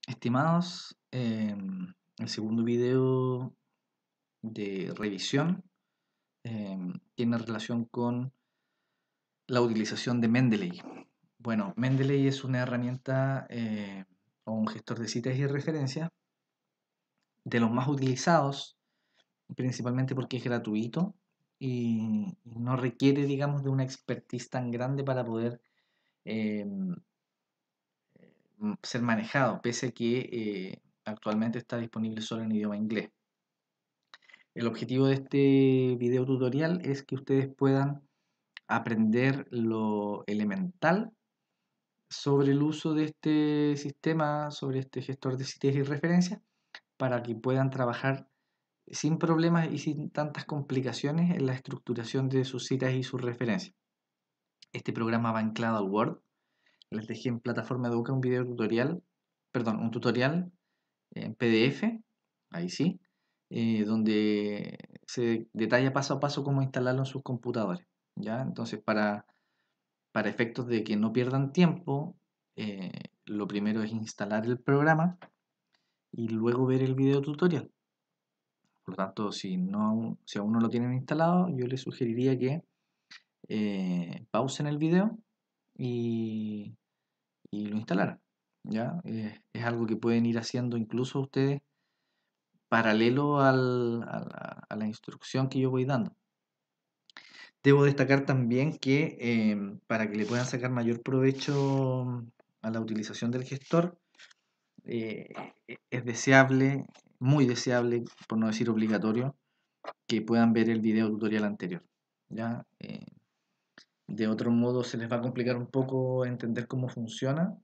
Estimados, el segundo video de revisión tiene relación con la utilización de Mendeley. Bueno, Mendeley es una herramienta o un gestor de citas y referencias de los más utilizados, principalmente porque es gratuito y no requiere, digamos, de una expertise tan grande para poder eh, ser manejado, pese a que actualmente está disponible solo en idioma inglés. El objetivo de este video tutorial es que ustedes puedan aprender lo elemental sobre el uso de este sistema, sobre este gestor de citas y referencias, para que puedan trabajar sin problemas y sin tantas complicaciones en la estructuración de sus citas y sus referencias. Este programa va anclado al Word. Les dejé en plataforma Educa un video tutorial, perdón, un tutorial en PDF, ahí sí, donde se detalla paso a paso cómo instalarlo en sus computadores, ¿ya? Entonces, para efectos de que no pierdan tiempo, lo primero es instalar el programa y luego ver el video tutorial. Por lo tanto, si aún no lo tienen instalado, yo les sugeriría que pausen el video y, y lo instalaran, ¿ya? Es algo que pueden ir haciendo incluso ustedes paralelo a la instrucción que yo voy dando. Debo destacar también que para que le puedan sacar mayor provecho a la utilización del gestor, eh, es deseable, muy deseable, por no decir obligatorio, que puedan ver el video tutorial anterior. ¿Ya? De otro modo se les va a complicar un poco entender cómo funciona.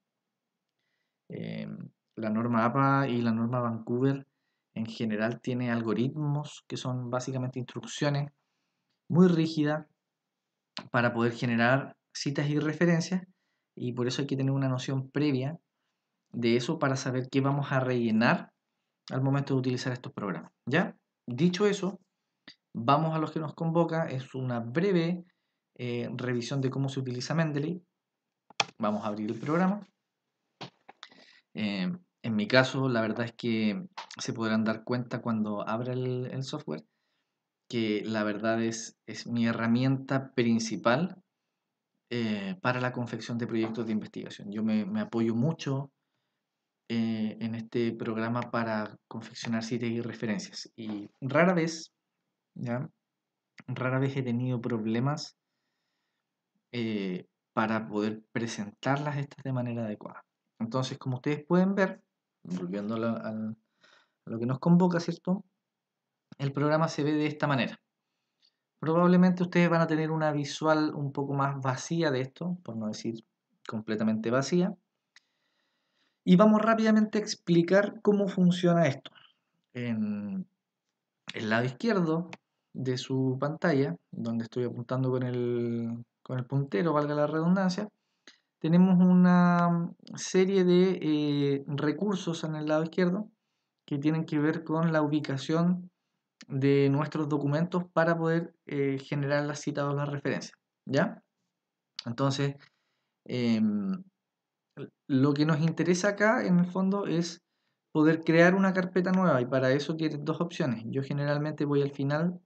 Eh, la norma APA y la norma Vancouver en general tiene algoritmos que son básicamente instrucciones muy rígidas para poder generar citas y referencias, y por eso hay que tener una noción previa de eso para saber qué vamos a rellenar al momento de utilizar estos programas. ¿Ya? Dicho eso, vamos a lo que nos convoca. Es una breve revisión de cómo se utiliza Mendeley. Vamos a abrir el programa. En mi caso, la verdad es que se podrán dar cuenta cuando abra el software que la verdad es mi herramienta principal para la confección de proyectos de investigación. Yo me apoyo mucho en este programa para confeccionar citas y referencias. Y ¿ya? Rara vez he tenido problemas para poder presentarlas estas de manera adecuada. Entonces, como ustedes pueden ver, volviendo a lo que nos convoca, ¿cierto? El programa se ve de esta manera. Probablemente ustedes van a tener una visual un poco más vacía de esto, por no decir completamente vacía. Y vamos rápidamente a explicar cómo funciona esto. En el lado izquierdo de su pantalla, donde estoy apuntando con el puntero, valga la redundancia, tenemos una serie de recursos en el lado izquierdo que tienen que ver con la ubicación de nuestros documentos para poder generar las citas o las referencias, ¿ya? Entonces, em, lo que nos interesa acá en el fondo es poder crear una carpeta nueva, y para eso tienes dos opciones. Yo generalmente voy al final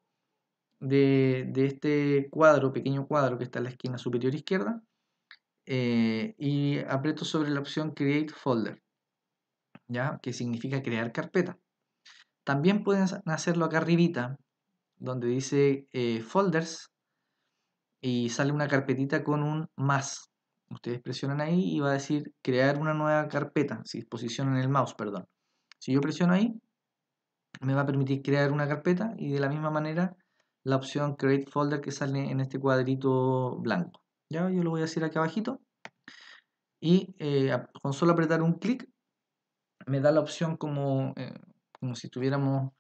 de este cuadro, pequeño cuadro que está en la esquina superior izquierda, y aprieto sobre la opción Create Folder, ¿ya? Que significa crear carpeta. También pueden hacerlo acá arribita, donde dice Folders, y sale una carpetita con un más. Ustedes presionan ahí y va a decir crear una nueva carpeta, si posicionan el mouse, perdón. Si yo presiono ahí, me va a permitir crear una carpeta, y de la misma manera la opción Create Folder que sale en este cuadrito blanco. Ya, yo lo voy a hacer acá abajito, y con solo apretar un clic me da la opción como si estuviéramos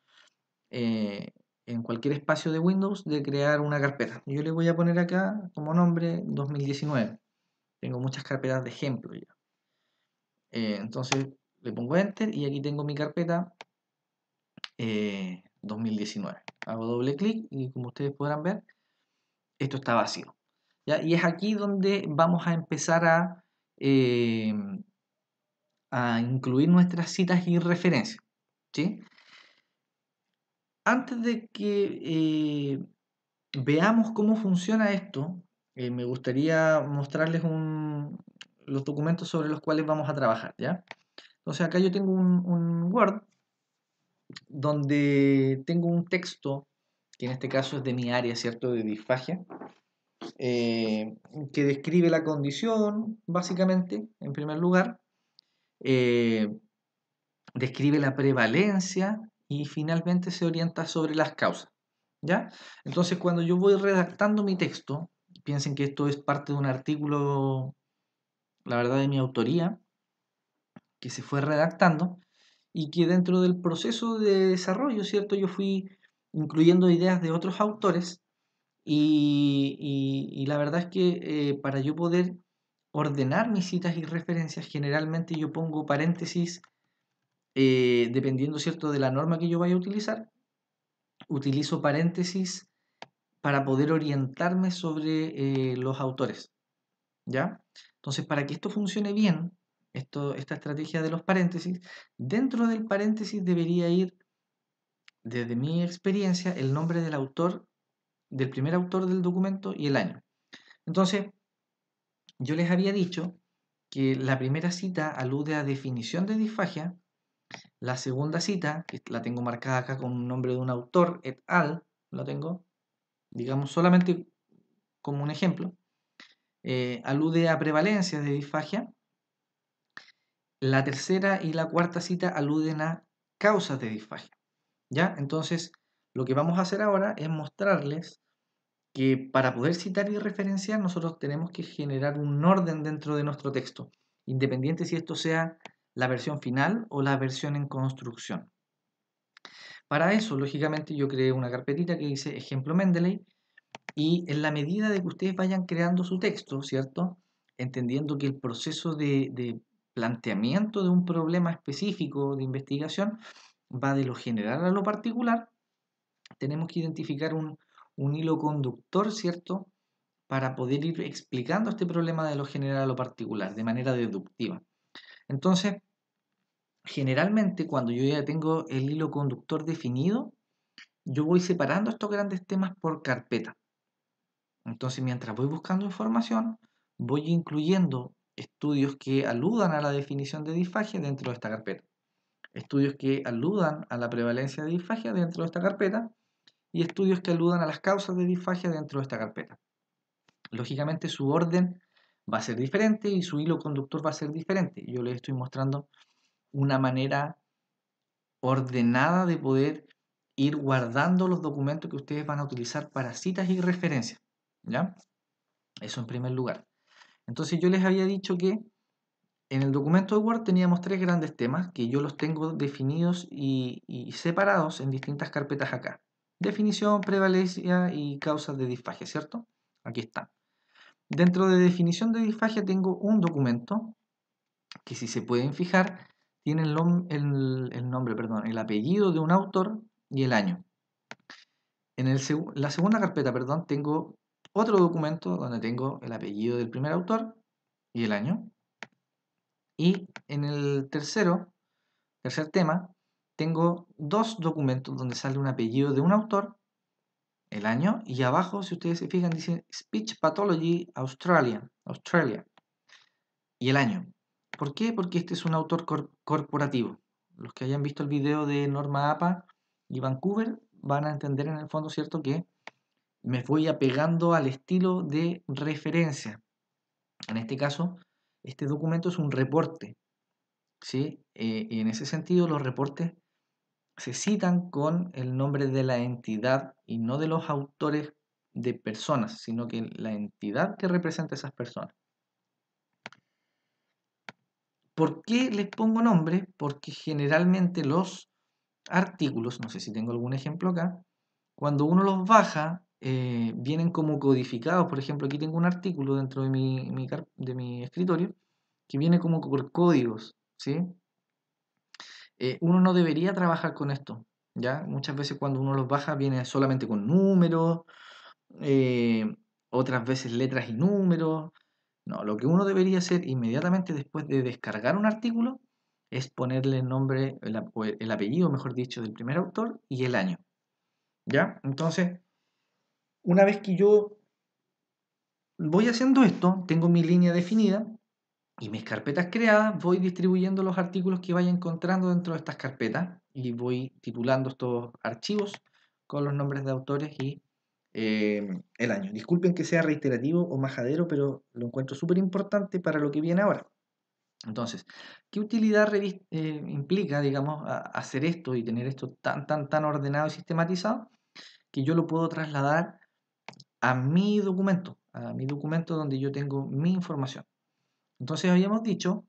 eh, en cualquier espacio de Windows de crear una carpeta. Yo le voy a poner acá como nombre 2019. Tengo muchas carpetas de ejemplo ya. Entonces le pongo Enter y aquí tengo mi carpeta 2019. Hago doble clic y, como ustedes podrán ver, esto está vacío, ¿ya? Y es aquí donde vamos a empezar eh, a incluir nuestras citas y referencias, ¿sí? Antes de que veamos cómo funciona esto, me gustaría mostrarles los documentos sobre los cuales vamos a trabajar, ¿ya? Entonces acá yo tengo un Word donde tengo un texto, que en este caso es de mi área, ¿cierto? De disfagia, eh, que describe la condición, básicamente, en primer lugar, eh, describe la prevalencia y finalmente se orienta sobre las causas, ¿ya? Entonces, cuando yo voy redactando mi texto, piensen que esto es parte de un artículo, la verdad, de mi autoría, que se fue redactando y que dentro del proceso de desarrollo, ¿cierto? Yo fui incluyendo ideas de otros autores y la verdad es que para yo poder ordenar mis citas y referencias, generalmente yo pongo paréntesis dependiendo, ¿cierto?, de la norma que yo vaya a utilizar, utilizo paréntesis para poder orientarme sobre los autores, ¿ya? Entonces, para que esto funcione bien, esta estrategia de los paréntesis, dentro del paréntesis debería ir, desde mi experiencia, el nombre del autor, del primer autor del documento y el año. Entonces, yo les había dicho que la primera cita alude a definición de disfagia. La segunda cita, que la tengo marcada acá con un nombre de un autor, et al, lo tengo, digamos, solamente como un ejemplo, alude a prevalencia de disfagia. La tercera y la cuarta cita aluden a causas de disfagia. ¿Ya? Entonces, lo que vamos a hacer ahora es mostrarles que para poder citar y referenciar, nosotros tenemos que generar un orden dentro de nuestro texto, independiente si esto sea la versión final o la versión en construcción. Para eso, lógicamente, yo creé una carpetita que dice ejemplo Mendeley y en la medida de que ustedes vayan creando su texto, ¿cierto? Entendiendo que el proceso de planteamiento de un problema específico de investigación va de lo general a lo particular, tenemos que identificar un hilo conductor, ¿cierto? Para poder ir explicando este problema de lo general a lo particular, de manera deductiva. Entonces, generalmente cuando yo ya tengo el hilo conductor definido, yo voy separando estos grandes temas por carpeta. Entonces, mientras voy buscando información, voy incluyendo estudios que aludan a la definición de disfagia dentro de esta carpeta, estudios que aludan a la prevalencia de disfagia dentro de esta carpeta y estudios que aludan a las causas de disfagia dentro de esta carpeta. Lógicamente, su orden va a ser diferente y su hilo conductor va a ser diferente. Yo les estoy mostrando una manera ordenada de poder ir guardando los documentos que ustedes van a utilizar para citas y referencias, ¿ya? Eso en primer lugar. Entonces yo les había dicho que en el documento de Word teníamos tres grandes temas que yo los tengo definidos y separados en distintas carpetas acá. Definición, prevalencia y causas de disfagia, ¿cierto? Aquí están. Dentro de definición de disfagia tengo un documento que, si se pueden fijar, tiene el nombre, perdón, el apellido de un autor y el año. En la segunda carpeta, perdón, tengo otro documento donde tengo el apellido del primer autor y el año. Y en el tercer tema, tengo dos documentos donde sale un apellido de un autor, el año, y abajo, si ustedes se fijan, dice Speech Pathology Australia, y el año. ¿Por qué? Porque este es un autor corporativo. Los que hayan visto el video de Norma APA y Vancouver van a entender en el fondo, ¿cierto?, que me voy apegando al estilo de referencia. En este caso, este documento es un reporte, ¿sí? Y en ese sentido, los reportes se citan con el nombre de la entidad y no de los autores de personas, sino que la entidad que representa a esas personas. ¿Por qué les pongo nombre? Porque generalmente los artículos, no sé si tengo algún ejemplo acá, cuando uno los baja, vienen como codificados. Por ejemplo, aquí tengo un artículo dentro de mi escritorio que viene como por códigos, ¿sí? Uno no debería trabajar con esto, ¿ya? Muchas veces cuando uno los baja viene solamente con números, eh, otras veces letras y números. No, lo que uno debería hacer inmediatamente después de descargar un artículo es ponerle el nombre, el apellido, mejor dicho, del primer autor y el año. ¿Ya? Entonces, una vez que yo voy haciendo esto, tengo mi línea definida y mis carpetas creadas, voy distribuyendo los artículos que vaya encontrando dentro de estas carpetas y voy titulando estos archivos con los nombres de autores y el año. Disculpen que sea reiterativo o majadero, pero lo encuentro súper importante para lo que viene ahora. Entonces, ¿qué utilidad implica, digamos, hacer esto y tener esto tan ordenado y sistematizado? Que yo lo puedo trasladar a mi documento donde yo tengo mi información. Entonces habíamos dicho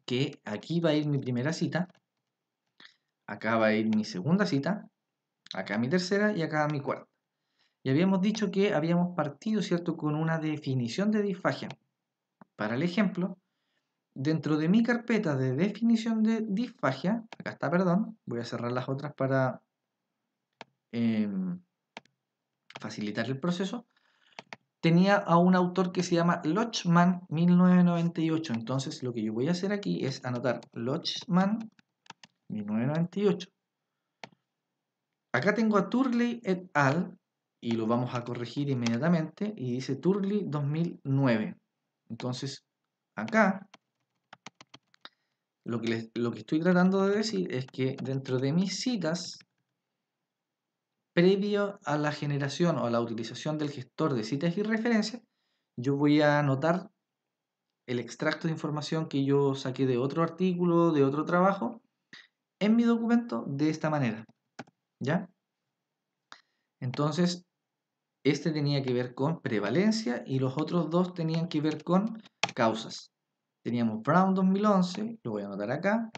que aquí va a ir mi primera cita, acá va a ir mi segunda cita, acá mi tercera y acá mi cuarta. Y habíamos dicho que habíamos partido, ¿cierto?, con una definición de disfagia. Para el ejemplo, dentro de mi carpeta de definición de disfagia, acá está, perdón, voy a cerrar las otras para facilitar el proceso, tenía a un autor que se llama Lochman 1998. Entonces lo que yo voy a hacer aquí es anotar Lochman 1998. Acá tengo a Turley et al. Y lo vamos a corregir inmediatamente. Y dice Turley 2009. Entonces acá lo que estoy tratando de decir es que dentro de mis citas, previo a la generación o a la utilización del gestor de citas y referencias, yo voy a anotar el extracto de información que yo saqué de otro artículo, de otro trabajo, en mi documento de esta manera. ¿Ya? Entonces, este tenía que ver con prevalencia y los otros dos tenían que ver con causas. Teníamos Brown 2011, lo voy a anotar acá,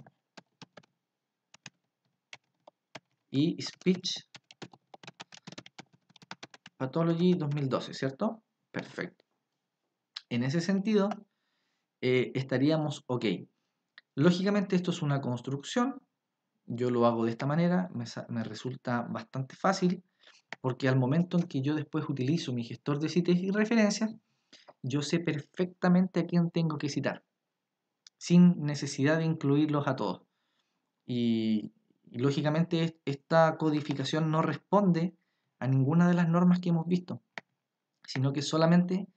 y Speech Pathology 2012, ¿cierto? Perfecto. En ese sentido, estaríamos ok. Lógicamente esto es una construcción, yo lo hago de esta manera, me resulta bastante fácil, porque al momento en que yo después utilizo mi gestor de citas y referencias, yo sé perfectamente a quién tengo que citar, sin necesidad de incluirlos a todos. Y lógicamente esta codificación no responde a ninguna de las normas que hemos visto, sino que es solamente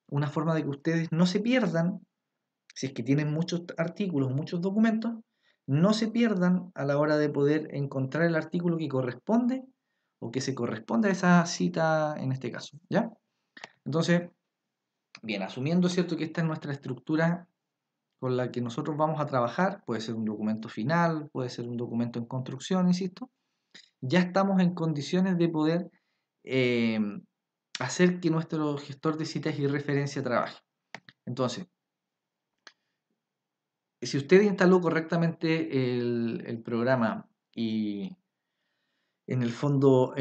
una forma de que ustedes no se pierdan, si es que tienen muchos artículos, muchos documentos, no se pierdan a la hora de poder encontrar el artículo que corresponde o que se corresponde a esa cita en este caso, ¿ya? Entonces, bien, asumiendo, ¿cierto?, que esta es nuestra estructura con la que nosotros vamos a trabajar, puede ser un documento final, puede ser un documento en construcción, insisto, ya estamos en condiciones de poder eh, hacer que nuestro gestor de citas y referencia trabaje. Entonces, si usted instaló correctamente el programa y en el fondo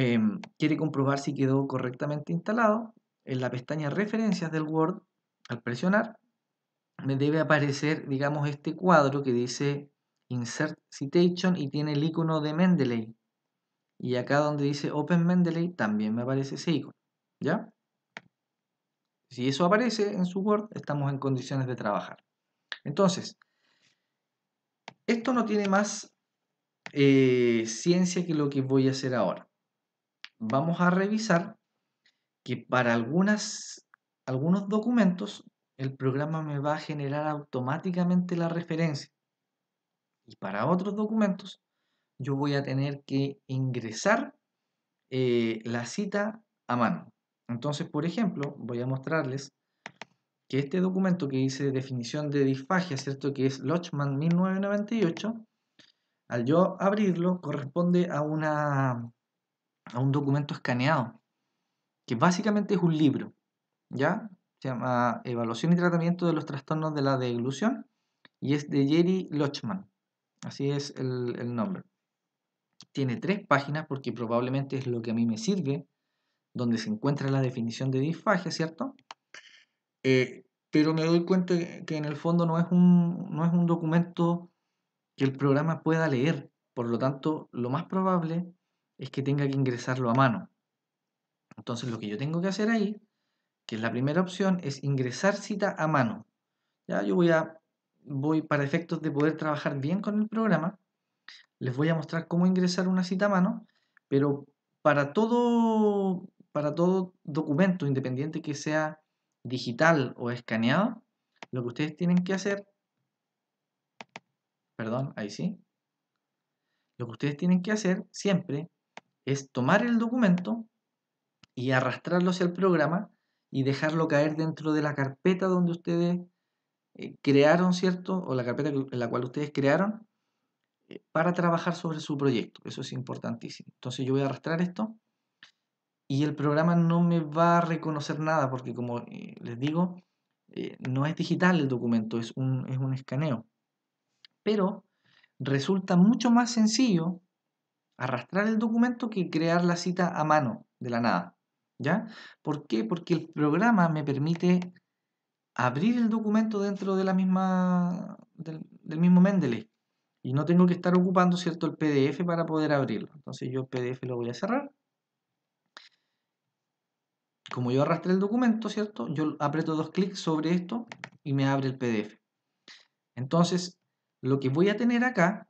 quiere comprobar si quedó correctamente instalado, en la pestaña referencias del Word, al presionar, me debe aparecer, digamos, este cuadro que dice Insert Citation y tiene el icono de Mendeley. Y acá donde dice Open Mendeley también me aparece ese icono. ¿Ya? Si eso aparece en su Word, estamos en condiciones de trabajar. Entonces, esto no tiene más ciencia que lo que voy a hacer ahora. Vamos a revisar que para algunos documentos el programa me va a generar automáticamente la referencia. Y para otros documentos yo voy a tener que ingresar la cita a mano. Entonces, por ejemplo, voy a mostrarles que este documento que dice definición de disfagia, ¿cierto?, que es Lochman 1998, al yo abrirlo corresponde a un documento escaneado, que básicamente es un libro, ¿ya? Se llama Evaluación y Tratamiento de los Trastornos de la Deglución y es de Jerry Lochman, así es el nombre. Tiene 3 páginas porque probablemente es lo que a mí me sirve, donde se encuentra la definición de disfagia, ¿cierto? Pero me doy cuenta que en el fondo no es un documento que el programa pueda leer, por lo tanto, lo más probable es que tenga que ingresarlo a mano. Entonces, lo que yo tengo que hacer ahí, que es la primera opción, es ingresar cita a mano. Ya, yo voy a para efectos de poder trabajar bien con el programa, les voy a mostrar cómo ingresar una cita a mano, pero para todo documento, independiente que sea digital o escaneado, lo que ustedes tienen que hacer, perdón, ahí sí, lo que ustedes tienen que hacer siempre es tomar el documento y arrastrarlo hacia el programa y dejarlo caer dentro de la carpeta donde ustedes crearon, ¿cierto? O la carpeta en la cual ustedes crearon para trabajar sobre su proyecto. Eso es importantísimo. Entonces yo voy a arrastrar esto y el programa no me va a reconocer nada porque como les digo, no es digital el documento, es un escaneo. Pero resulta mucho más sencillo arrastrar el documento que crear la cita a mano de la nada. ¿Ya? ¿Por qué? Porque el programa me permite abrir el documento dentro de del mismo Mendeley y no tengo que estar ocupando, ¿cierto?, el PDF para poder abrirlo. Entonces yo el PDF lo voy a cerrar. Como yo arrastré el documento, ¿cierto?, yo aprieto dos clics sobre esto y me abre el PDF. Entonces, lo que voy a tener acá,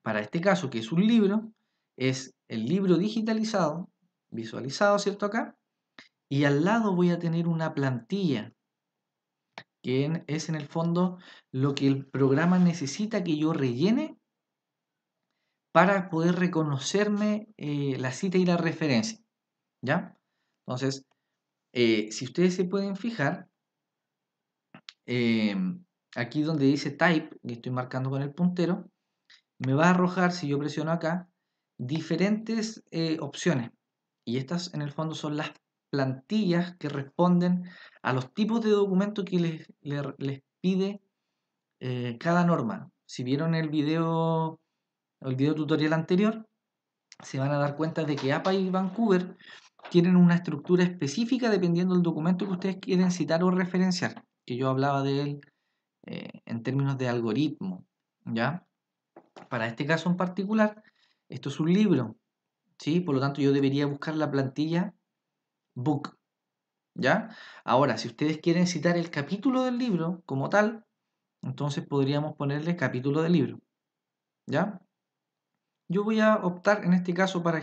para este caso, que es un libro, es el libro digitalizado, visualizado, ¿cierto?, acá, y al lado voy a tener una plantilla, que es en el fondo lo que el programa necesita que yo rellene para poder reconocerme la cita y la referencia, ¿ya? Entonces, si ustedes se pueden fijar, eh, aquí donde dice type, que estoy marcando con el puntero, me va a arrojar, si yo presiono acá, diferentes opciones. Y estas en el fondo son las plantillas que responden a los tipos de documentos que les pide cada norma. Si vieron el video tutorial anterior, se van a dar cuenta de que APA y Vancouver tienen una estructura específica dependiendo del documento que ustedes quieren citar o referenciar, que yo hablaba de él en términos de algoritmo, ¿ya? Para este caso en particular, esto es un libro, ¿sí? Por lo tanto, yo debería buscar la plantilla book, ¿ya? Ahora, si ustedes quieren citar el capítulo del libro como tal, entonces podríamos ponerle capítulo del libro, ¿ya? Yo voy a optar en este caso para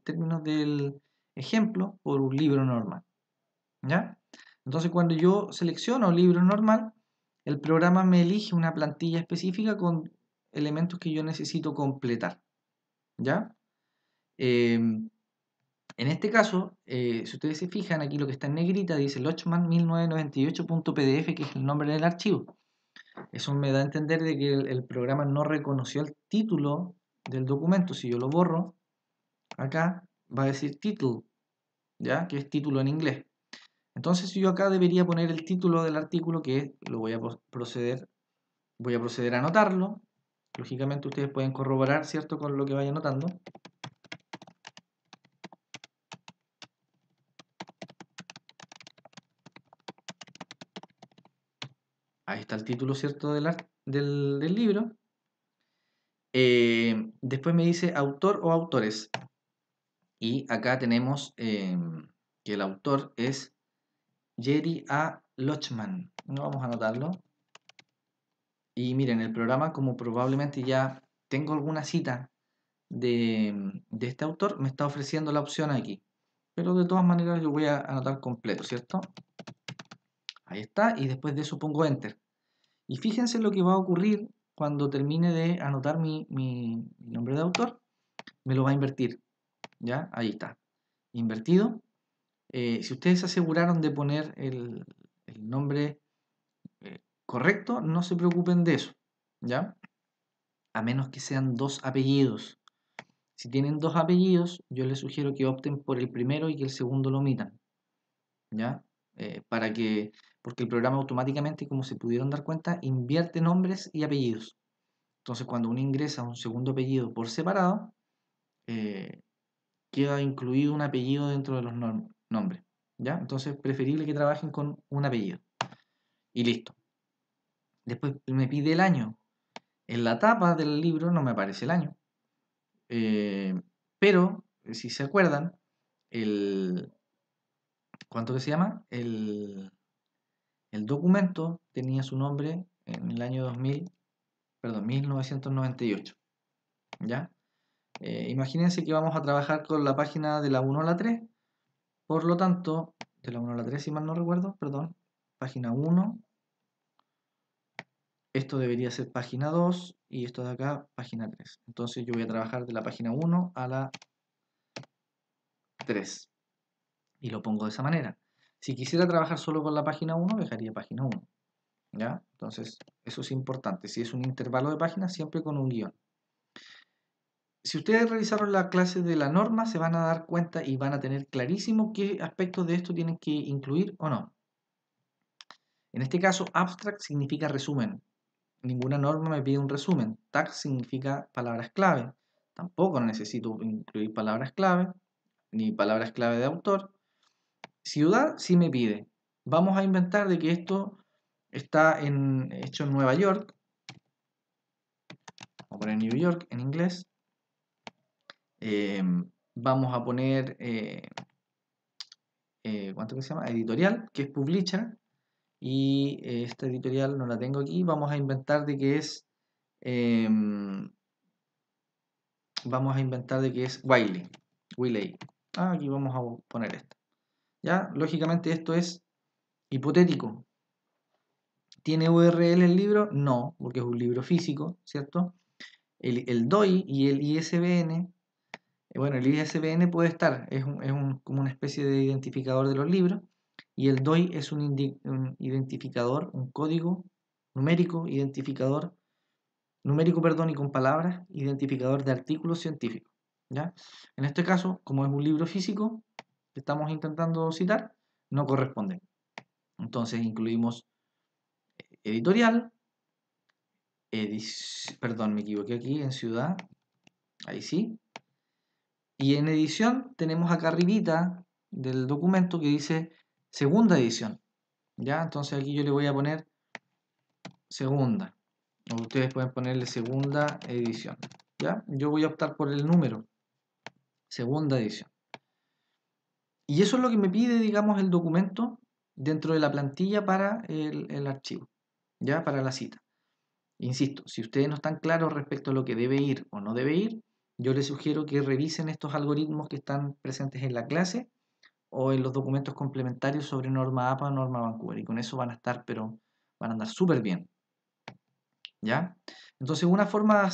términos del ejemplo por un libro normal, ¿ya? Entonces cuando yo selecciono libro normal, el programa me elige una plantilla específica con elementos que yo necesito completar, ¿ya? En este caso, si ustedes se fijan, aquí lo que está en negrita dice Lochman 1998.pdf, que es el nombre del archivo. Eso me da a entender de que el programa no reconoció el título del documento. Si yo lo borro, acá va a decir title, ¿ya? Que es título en inglés. Entonces yo acá debería poner el título del artículo, que lo voy a proceder a anotarlo. Lógicamente ustedes pueden corroborar, ¿cierto?, con lo que vaya anotando. Ahí está el título, ¿cierto?, del libro. Después me dice autor o autores. Y acá tenemos que el autor es Jerry A. Lochman. No vamos a anotarlo. Y miren, el programa, como probablemente ya tengo alguna cita de este autor, me está ofreciendo la opción aquí. Pero de todas maneras yo voy a anotar completo, ¿cierto? Ahí está, y después de eso pongo Enter. Y fíjense lo que va a ocurrir cuando termine de anotar mi nombre de autor. Me lo va a invertir, ¿ya? Ahí está, invertido. Si ustedes se aseguraron de poner el nombre correcto, no se preocupen de eso, ¿ya? A menos que sean dos apellidos. Si tienen dos apellidos, yo les sugiero que opten por el primero y que el segundo lo omitan, ¿ya? Porque el programa automáticamente, como se pudieron dar cuenta, invierte nombres y apellidos. Entonces, cuando uno ingresa un segundo apellido por separado, eh, queda incluido un apellido dentro de los nombres, ¿ya? Entonces, preferible que trabajen con un apellido. Y listo. Después me pide el año. En la tapa del libro no me aparece el año. Pero, si se acuerdan, ¿cuánto que se llama? El documento tenía su nombre en el año 1998. ¿Ya? Imagínense que vamos a trabajar con la página de la 1 a la 3. Por lo tanto, de la 1 a la 3, si mal no recuerdo, perdón, página 1. Esto debería ser página 2 y esto de acá, página 3. Entonces yo voy a trabajar de la página 1 a la 3. Y lo pongo de esa manera. Si quisiera trabajar solo con la página 1, dejaría página 1. ¿Ya? Entonces, eso es importante. Si es un intervalo de páginas, siempre con un guión. Si ustedes revisaron la clase de la norma, se van a dar cuenta y van a tener clarísimo qué aspectos de esto tienen que incluir o no. En este caso, abstract significa resumen. Ninguna norma me pide un resumen. Tag significa palabras clave. Tampoco necesito incluir palabras clave, ni palabras clave de autor. Ciudad sí me pide. Vamos a inventar de que esto está hecho en Nueva York. Vamos a poner New York en inglés. Vamos a poner, ¿cuánto que se llama? Editorial, que es Publisher. Y esta editorial no la tengo aquí. Vamos a inventar de que es... vamos a inventar de que es Wiley. Aquí vamos a poner esto. ¿Ya? Lógicamente esto es hipotético. ¿Tiene URL el libro? No, porque es un libro físico, ¿cierto? El DOI y el ISBN, bueno, el ISBN puede estar, como una especie de identificador de los libros, y el DOI es un identificador, un código numérico, perdón, y con palabras, identificador de artículos científicos, ¿ya? En este caso, como es un libro físico que estamos intentando citar, no corresponde. Entonces incluimos editorial, perdón, me equivoqué aquí, en ciudad, ahí sí. Y en edición tenemos acá arribita del documento que dice segunda edición, ¿ya? Entonces aquí yo le voy a poner segunda, o ustedes pueden ponerle segunda edición, ¿ya? Yo voy a optar por el número, segunda edición. Y eso es lo que me pide, digamos, el documento dentro de la plantilla para el archivo, ¿ya? Para la cita. Insisto, si ustedes no están claros respecto a lo que debe ir o no debe ir, yo les sugiero que revisen estos algoritmos que están presentes en la clase o en los documentos complementarios sobre norma APA o norma Vancouver. Y con eso van a estar, pero van a andar súper bien. ¿Ya? Entonces, una forma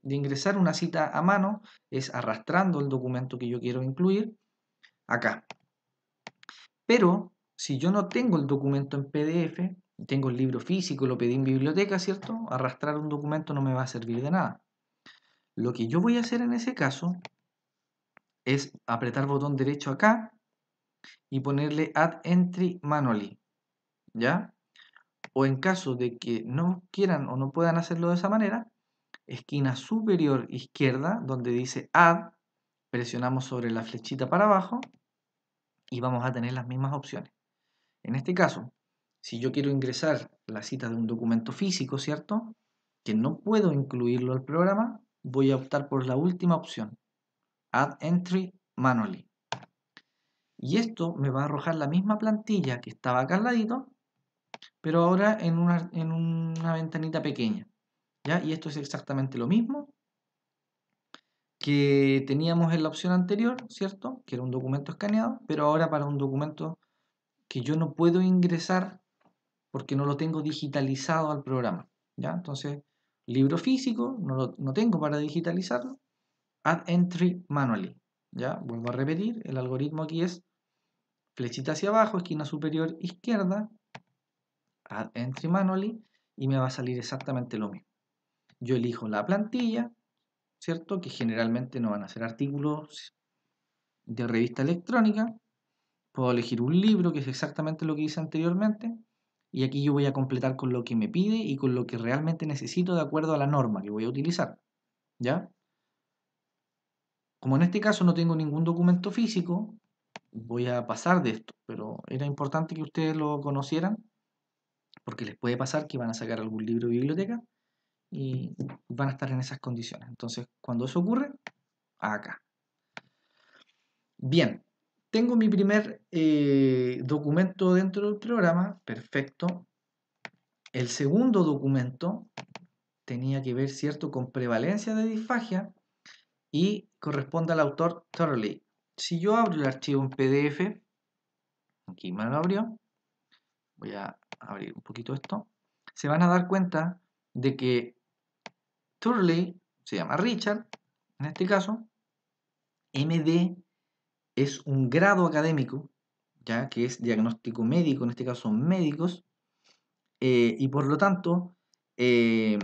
de ingresar una cita a mano es arrastrando el documento que yo quiero incluir acá. Pero, si yo no tengo el documento en PDF, tengo el libro físico, lo pedí en biblioteca, ¿cierto? Arrastrar un documento no me va a servir de nada. Lo que yo voy a hacer en ese caso es apretar botón derecho acá y ponerle Add Entry Manually, ¿ya? O en caso de que no quieran o no puedan hacerlo de esa manera, esquina superior izquierda, donde dice Add, presionamos sobre la flechita para abajo y vamos a tener las mismas opciones. En este caso, si yo quiero ingresar la cita de un documento físico, ¿cierto? Que no puedo incluirlo al programa, voy a optar por la última opción, Add Entry Manually. Y esto me va a arrojar la misma plantilla que estaba acá al ladito, pero ahora en una ventanita pequeña. ¿Ya? Y esto es exactamente lo mismo que teníamos en la opción anterior, ¿cierto? Que era un documento escaneado, pero ahora para un documento que yo no puedo ingresar porque no lo tengo digitalizado al programa, ¿ya? Entonces, libro físico, no tengo para digitalizarlo, Add Entry Manually, ¿ya? Vuelvo a repetir, el algoritmo aquí es flechita hacia abajo, esquina superior izquierda, Add Entry Manually, y me va a salir exactamente lo mismo. Yo elijo la plantilla, ¿cierto? Que generalmente no van a ser artículos de revista electrónica. Puedo elegir un libro, que es exactamente lo que hice anteriormente. Y aquí yo voy a completar con lo que me pide y con lo que realmente necesito de acuerdo a la norma que voy a utilizar. ¿Ya? Como en este caso no tengo ningún documento físico, voy a pasar de esto. Pero era importante que ustedes lo conocieran porque les puede pasar que van a sacar algún libro de biblioteca y van a estar en esas condiciones. Entonces, cuando eso ocurre, acá. Bien, tengo mi primer documento dentro del programa, perfecto. El segundo documento tenía que ver, ¿cierto?, con prevalencia de disfagia y corresponde al autor Turley. Si yo abro el archivo en PDF, aquí me lo abrió, voy a abrir un poquito esto, se van a dar cuenta de que Turley se llama Richard, en este caso, MD es un grado académico, ya que es diagnóstico médico, en este caso son médicos, y por lo tanto, eh,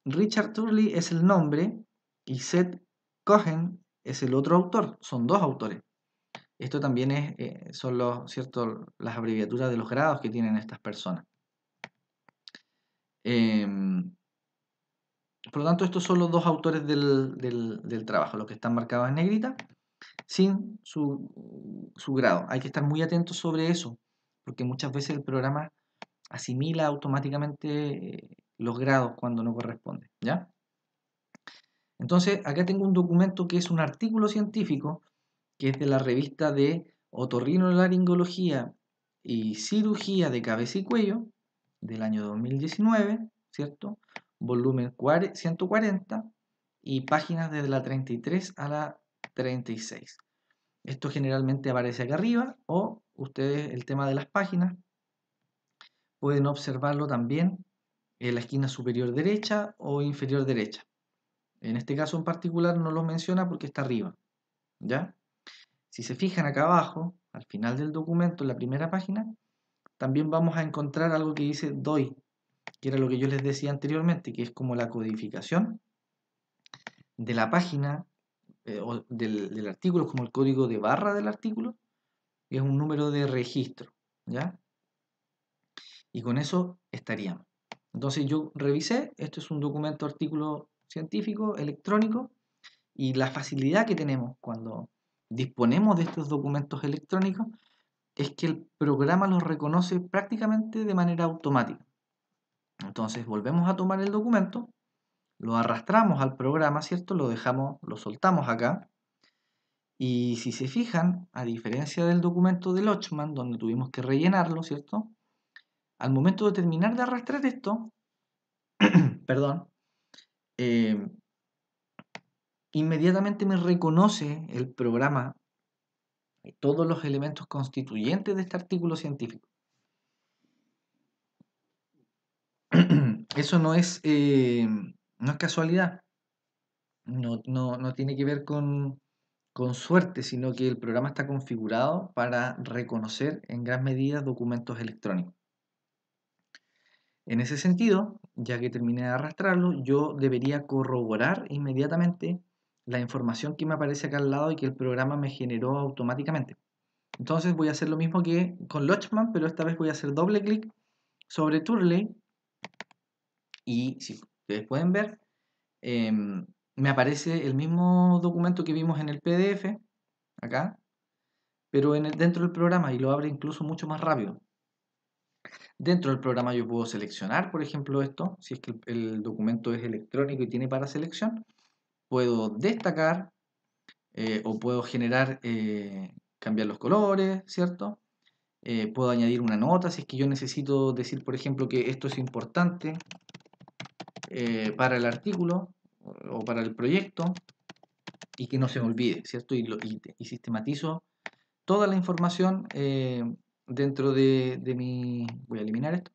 Richard Turley es el nombre y Seth Cohen es el otro autor, son dos autores. Esto también son ¿cierto?, las abreviaturas de los grados que tienen estas personas. Por lo tanto, estos son los dos autores del trabajo, los que están marcados en negrita, sin su grado. Hay que estar muy atentos sobre eso, porque muchas veces el programa asimila automáticamente los grados cuando no corresponde, ¿ya? Entonces, acá tengo un documento que es un artículo científico, que es de la revista de Otorrinolaringología y Cirugía de Cabeza y Cuello, del año 2019, ¿cierto? Volumen 140 y páginas desde la 33 a la 36. Esto generalmente aparece acá arriba, o ustedes el tema de las páginas pueden observarlo también en la esquina superior derecha o inferior derecha. En este caso en particular no lo menciona porque está arriba, ¿ya? Si se fijan acá abajo, al final del documento, en la primera página, también vamos a encontrar algo que dice DOI, que era lo que yo les decía anteriormente, que es como la codificación de la página o del artículo, como el código de barra del artículo, es un número de registro, ¿ya? Y con eso estaríamos. Entonces yo revisé, esto es un documento artículo científico electrónico, y la facilidad que tenemos cuando disponemos de estos documentos electrónicos es que el programa los reconoce prácticamente de manera automática. Entonces volvemos a tomar el documento, lo arrastramos al programa, ¿cierto? Lo soltamos acá. Y si se fijan, a diferencia del documento de Lochman, donde tuvimos que rellenarlo, ¿cierto? Al momento de terminar de arrastrar esto, perdón, eh, inmediatamente me reconoce el programa todos los elementos constituyentes de este artículo científico. Eso no es casualidad, no tiene que ver con suerte, sino que el programa está configurado para reconocer en gran medida documentos electrónicos. En ese sentido, ya que terminé de arrastrarlo, yo debería corroborar inmediatamente la información que me aparece acá al lado y que el programa me generó automáticamente. Entonces voy a hacer lo mismo que con Lochman, pero esta vez voy a hacer doble clic sobre Turley y si ustedes pueden ver, me aparece el mismo documento que vimos en el PDF, acá, pero dentro del programa, y lo abre incluso mucho más rápido. Dentro del programa yo puedo seleccionar, por ejemplo, esto, si es que el documento es electrónico y tiene para selección, puedo destacar o puedo generar, cambiar los colores, ¿cierto? Puedo añadir una nota si es que yo necesito decir, por ejemplo, que esto es importante para el artículo o para el proyecto y que no se me olvide, ¿cierto? Y sistematizo toda la información dentro de mi, voy a eliminar esto,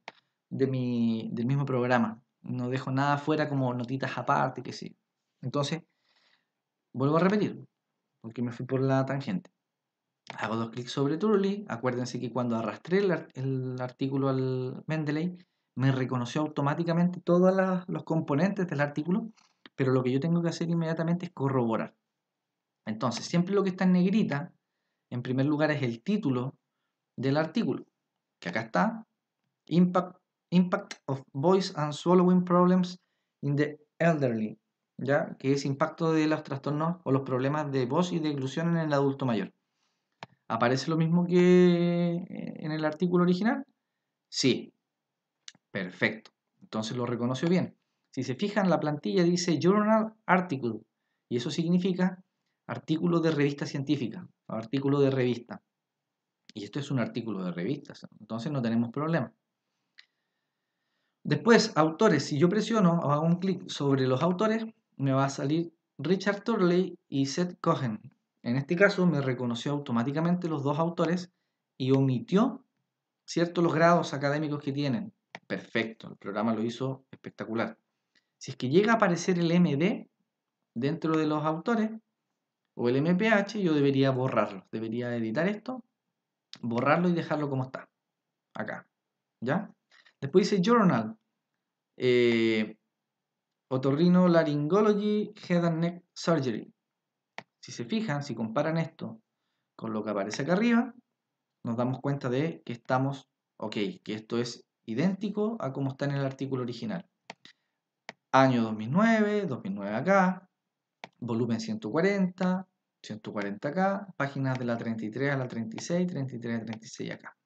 del mismo programa. No dejo nada fuera como notitas aparte, que sí. Entonces, vuelvo a repetir, porque me fui por la tangente. Hago dos clics sobre Turley. Acuérdense que cuando arrastré el artículo al Mendeley, me reconoció automáticamente todos los componentes del artículo, pero lo que yo tengo que hacer inmediatamente es corroborar. Entonces, siempre lo que está en negrita, en primer lugar, es el título del artículo, que acá está, Impact of Voice and Swallowing Problems in the Elderly, ¿ya? Que es impacto de los trastornos o los problemas de voz y de deglución en el adulto mayor. ¿Aparece lo mismo que en el artículo original? Sí, perfecto. Entonces lo reconoció bien. Si se fijan, la plantilla dice Journal Article, y eso significa artículo de revista científica, o artículo de revista. Y esto es un artículo de revista, entonces no tenemos problema. Después, autores. Si yo presiono o hago un clic sobre los autores, me va a salir Richard Turley y Seth Cohen. En este caso me reconoció automáticamente los dos autores y omitió, ¿cierto?, los grados académicos que tienen. Perfecto, el programa lo hizo espectacular. Si es que llega a aparecer el MD dentro de los autores o el MPH, yo debería borrarlo. Debería editar esto, borrarlo y dejarlo como está. Acá. ¿Ya? Después dice Journal. Otorrinolaryngology Head and Neck Surgery. Si se fijan, si comparan esto con lo que aparece acá arriba, nos damos cuenta de que estamos, ok, que esto es idéntico a como está en el artículo original. Año 2009 acá, volumen 140, 140 acá, páginas de la 33 a la 36, 33 a 36 acá.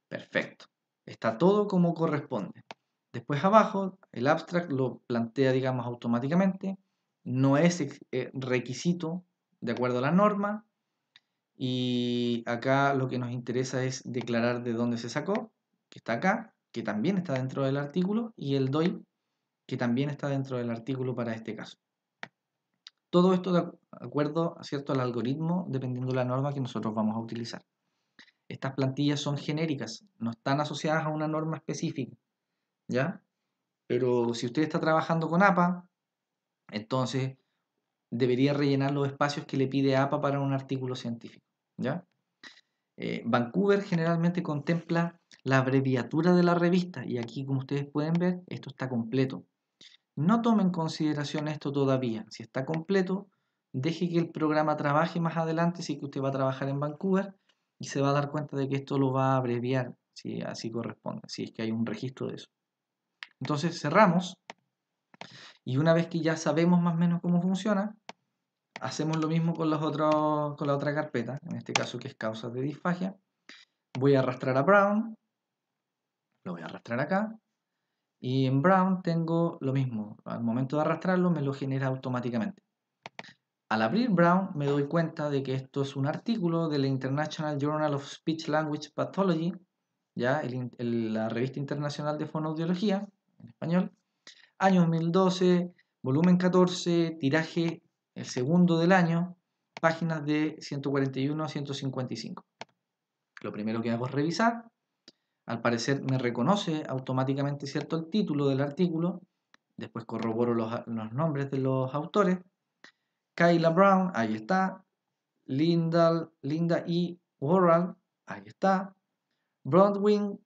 Perfecto. Está todo como corresponde. Después abajo, el abstract lo plantea, digamos, automáticamente. No es requisito de acuerdo a la norma. Y acá lo que nos interesa es declarar de dónde se sacó, que está acá, que también está dentro del artículo, y el DOI, que también está dentro del artículo para este caso. Todo esto de acuerdo, ¿cierto?, al algoritmo, dependiendo de la norma que nosotros vamos a utilizar. Estas plantillas son genéricas, no están asociadas a una norma específica, ¿ya? Pero si usted está trabajando con APA, entonces debería rellenar los espacios que le pide APA para un artículo científico, ¿ya? Vancouver generalmente contempla la abreviatura de la revista y aquí, como ustedes pueden ver, esto está completo. No tome en consideración esto todavía. Si está completo, deje que el programa trabaje más adelante si que usted va a trabajar en Vancouver y se va a dar cuenta de que esto lo va a abreviar, si así corresponde, si es que hay un registro de eso. Entonces cerramos y una vez que ya sabemos más o menos cómo funciona, hacemos lo mismo con, con la otra carpeta, en este caso que es causas de disfagia. Voy a arrastrar a Brown, lo voy a arrastrar acá, y en Brown tengo lo mismo. Al momento de arrastrarlo me lo genera automáticamente. Al abrir Brown me doy cuenta de que esto es un artículo de la International Journal of Speech Language Pathology, ¿ya? La revista internacional de fonoaudiología, en español, año 2012, volumen 14, tiraje el segundo del año, páginas de 141 a 155. Lo primero que hago es revisar. Al parecer me reconoce automáticamente, ¿cierto?, el título del artículo. Después corroboro los nombres de los autores. Kyla Brown, ahí está. Linda E. Worrell, ahí está. Brodwin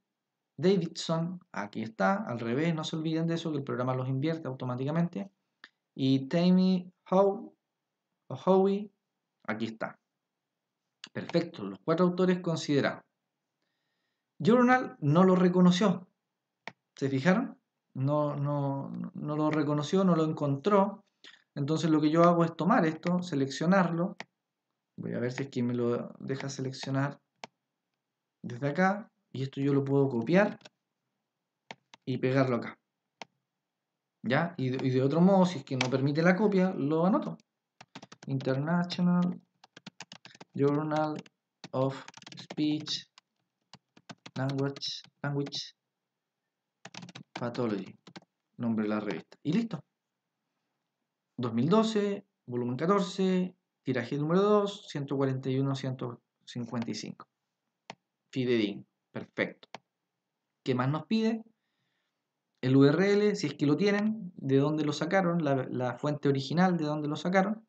Davidson, aquí está. Al revés, no se olviden de eso, que el programa los invierte automáticamente. Y Tammy Howe, aquí está. Perfecto, los 4 autores considerados. Journal no lo reconoció. ¿Se fijaron? No lo reconoció, no lo encontró. Entonces lo que yo hago es tomar esto, seleccionarlo. Voy a ver si es que me lo deja seleccionar desde acá. Y esto yo lo puedo copiar y pegarlo acá. ¿Ya? Y de otro modo, si es que no permite la copia, lo anoto. International Journal of Speech Language Pathology. Nombre de la revista. Y listo. 2012, volumen 14, tiraje número 2, 141, 155. Fidedigno. Perfecto. ¿Qué más nos pide? El URL, si es que lo tienen, de dónde lo sacaron, la fuente original de dónde lo sacaron,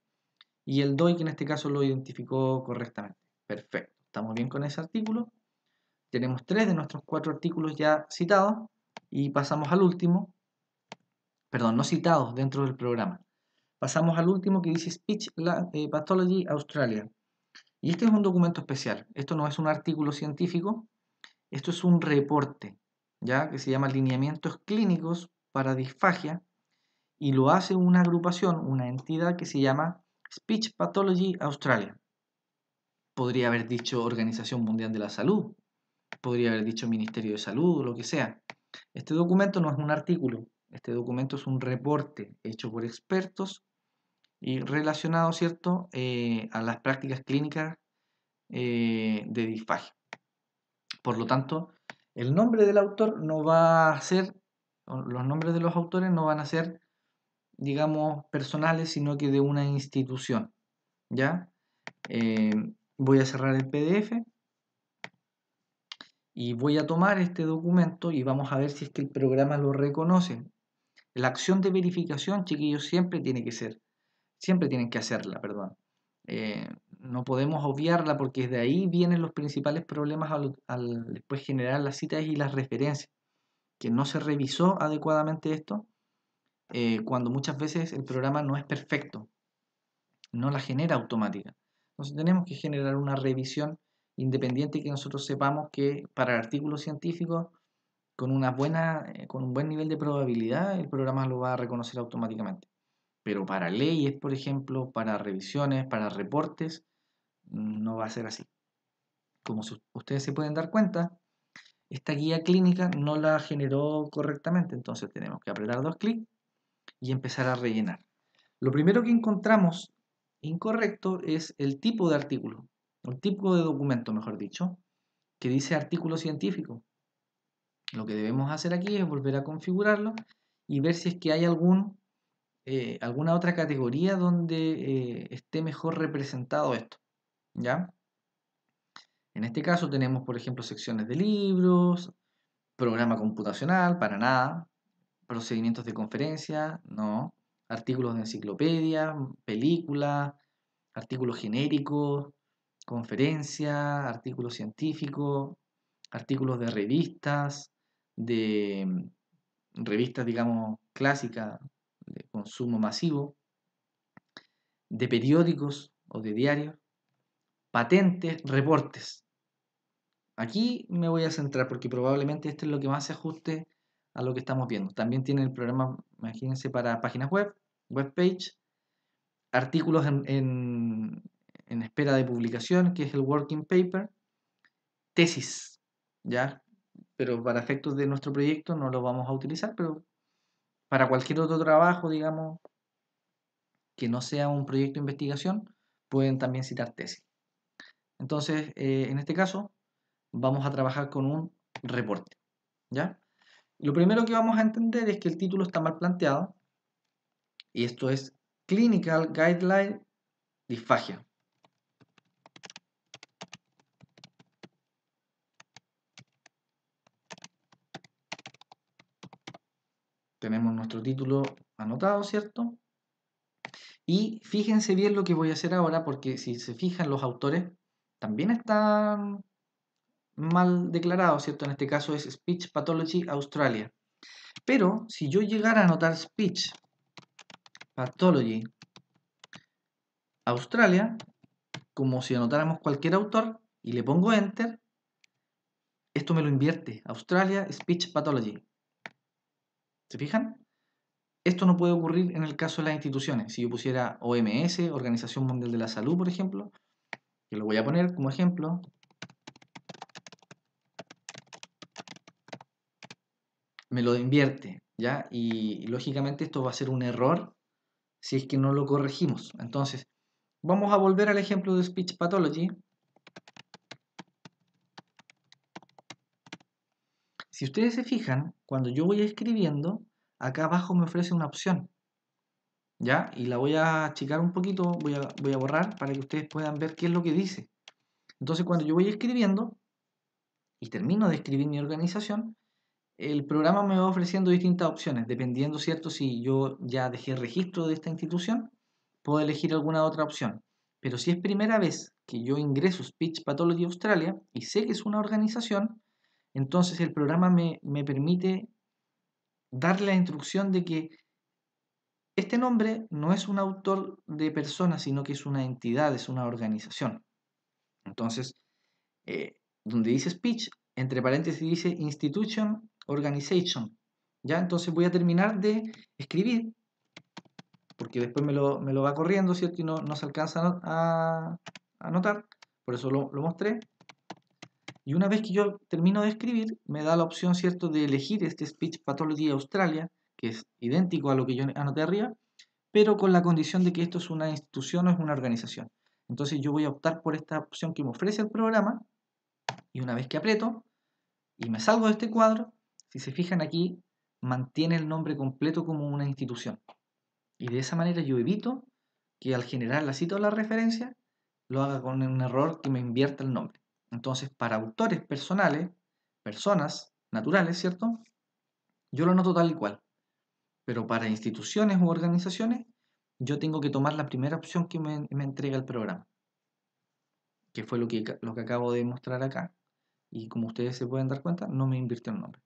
y el DOI que en este caso lo identificó correctamente. Perfecto. Estamos bien con ese artículo. Tenemos 3 de nuestros 4 artículos ya citados y pasamos al último, perdón, no citados dentro del programa. Pasamos al último que dice Speech Pathology Australia. Y este es un documento especial. Esto no es un artículo científico, esto es un reporte, ¿ya? Que se llama Lineamientos Clínicos para Disfagia y lo hace una agrupación, una entidad que se llama Speech Pathology Australia. Podría haber dicho Organización Mundial de la Salud, podría haber dicho Ministerio de Salud, lo que sea. Este documento no es un artículo, este documento es un reporte hecho por expertos y relacionado, ¿cierto?, a las prácticas clínicas de disfagia. Por lo tanto, el nombre del autor no va a ser Los nombres de los autores no van a ser, digamos, personales, sino que de una institución, ¿ya? Voy a cerrar el PDF y voy a tomar este documento y vamos a ver si es que el programa lo reconoce. La acción de verificación, chiquillos, siempre tienen que hacerla, perdón. No podemos obviarla porque de ahí vienen los principales problemas al después generar las citas y las referencias, que no se revisó adecuadamente esto, cuando muchas veces el programa no es perfecto, no la genera automática. Entonces tenemos que generar una revisión independiente y que nosotros sepamos que para artículos científicos con un buen nivel de probabilidad el programa lo va a reconocer automáticamente. Pero para leyes, por ejemplo, para revisiones, para reportes, no va a ser así. Como ustedes se pueden dar cuenta, esta guía clínica no la generó correctamente, entonces tenemos que apretar dos clics y empezar a rellenar. Lo primero que encontramos incorrecto es el tipo de artículo, el tipo de documento, mejor dicho, que dice artículo científico. Lo que debemos hacer aquí es volver a configurarlo y ver si es que hay alguna otra categoría donde esté mejor representado esto, ¿ya? En este caso tenemos, por ejemplo, secciones de libros, programa computacional, para nada, procedimientos de conferencia, no, artículos de enciclopedia, películas, artículos genéricos, conferencias, artículos científicos, artículos de revistas, digamos, clásicas de consumo masivo, de periódicos o de diarios, patentes, reportes. Aquí me voy a centrar porque probablemente esto es lo que más se ajuste a lo que estamos viendo. También tiene el programa, imagínense, para páginas web, webpage, artículos en espera de publicación, que es el working paper, tesis, ¿ya? Pero para efectos de nuestro proyecto no lo vamos a utilizar, pero para cualquier otro trabajo, digamos, que no sea un proyecto de investigación, pueden también citar tesis. Entonces, en este caso, vamos a trabajar con un reporte, ¿ya? Lo primero que vamos a entender es que el título está mal planteado, y esto es Clinical Guideline Disfagia. Tenemos nuestro título anotado, ¿cierto? Y fíjense bien lo que voy a hacer ahora, porque si se fijan, los autores también están mal declarados, ¿cierto? En este caso es Speech Pathology Australia. Pero si yo llegara a anotar Speech Pathology Australia, como si anotáramos cualquier autor, y le pongo Enter, esto me lo invierte. Australia Speech Pathology. ¿Se fijan? Esto no puede ocurrir en el caso de las instituciones. Si yo pusiera OMS, Organización Mundial de la Salud, por ejemplo, que lo voy a poner como ejemplo, me lo invierte, ¿ya? Y lógicamente esto va a ser un error si es que no lo corregimos. Entonces, vamos a volver al ejemplo de Speech Pathology. Si ustedes se fijan, cuando yo voy escribiendo, acá abajo me ofrece una opción, ¿ya? Y la voy a achicar un poquito, voy a borrar para que ustedes puedan ver qué es lo que dice. Entonces, cuando yo voy escribiendo y termino de escribir mi organización, el programa me va ofreciendo distintas opciones, dependiendo, ¿cierto? Si yo ya dejé registro de esta institución, puedo elegir alguna otra opción. Pero si es primera vez que yo ingreso Speech Pathology Australia y sé que es una organización, entonces el programa me permite darle la instrucción de que este nombre no es un autor de personas, sino que es una entidad, es una organización. Entonces, donde dice speech, entre paréntesis dice institution, organization. ¿Ya? Entonces voy a terminar de escribir, porque después me lo va corriendo, ¿cierto? Y no se alcanza a anotar, por eso lo mostré. Y una vez que yo termino de escribir, me da la opción, ¿cierto?, de elegir este Speech Pathology Australia, que es idéntico a lo que yo anoté arriba, pero con la condición de que esto es una institución o es una organización. Entonces yo voy a optar por esta opción que me ofrece el programa, y una vez que aprieto y me salgo de este cuadro, si se fijan aquí, mantiene el nombre completo como una institución. Y de esa manera yo evito que al generar la cita o la referencia lo haga con un error que me invierta el nombre. Entonces, para autores personales, personas naturales, ¿cierto? Yo lo anoto tal y cual. Pero para instituciones u organizaciones, yo tengo que tomar la primera opción que me entrega el programa, que fue lo que acabo de mostrar acá. Y como ustedes se pueden dar cuenta, no me invirtió el nombre.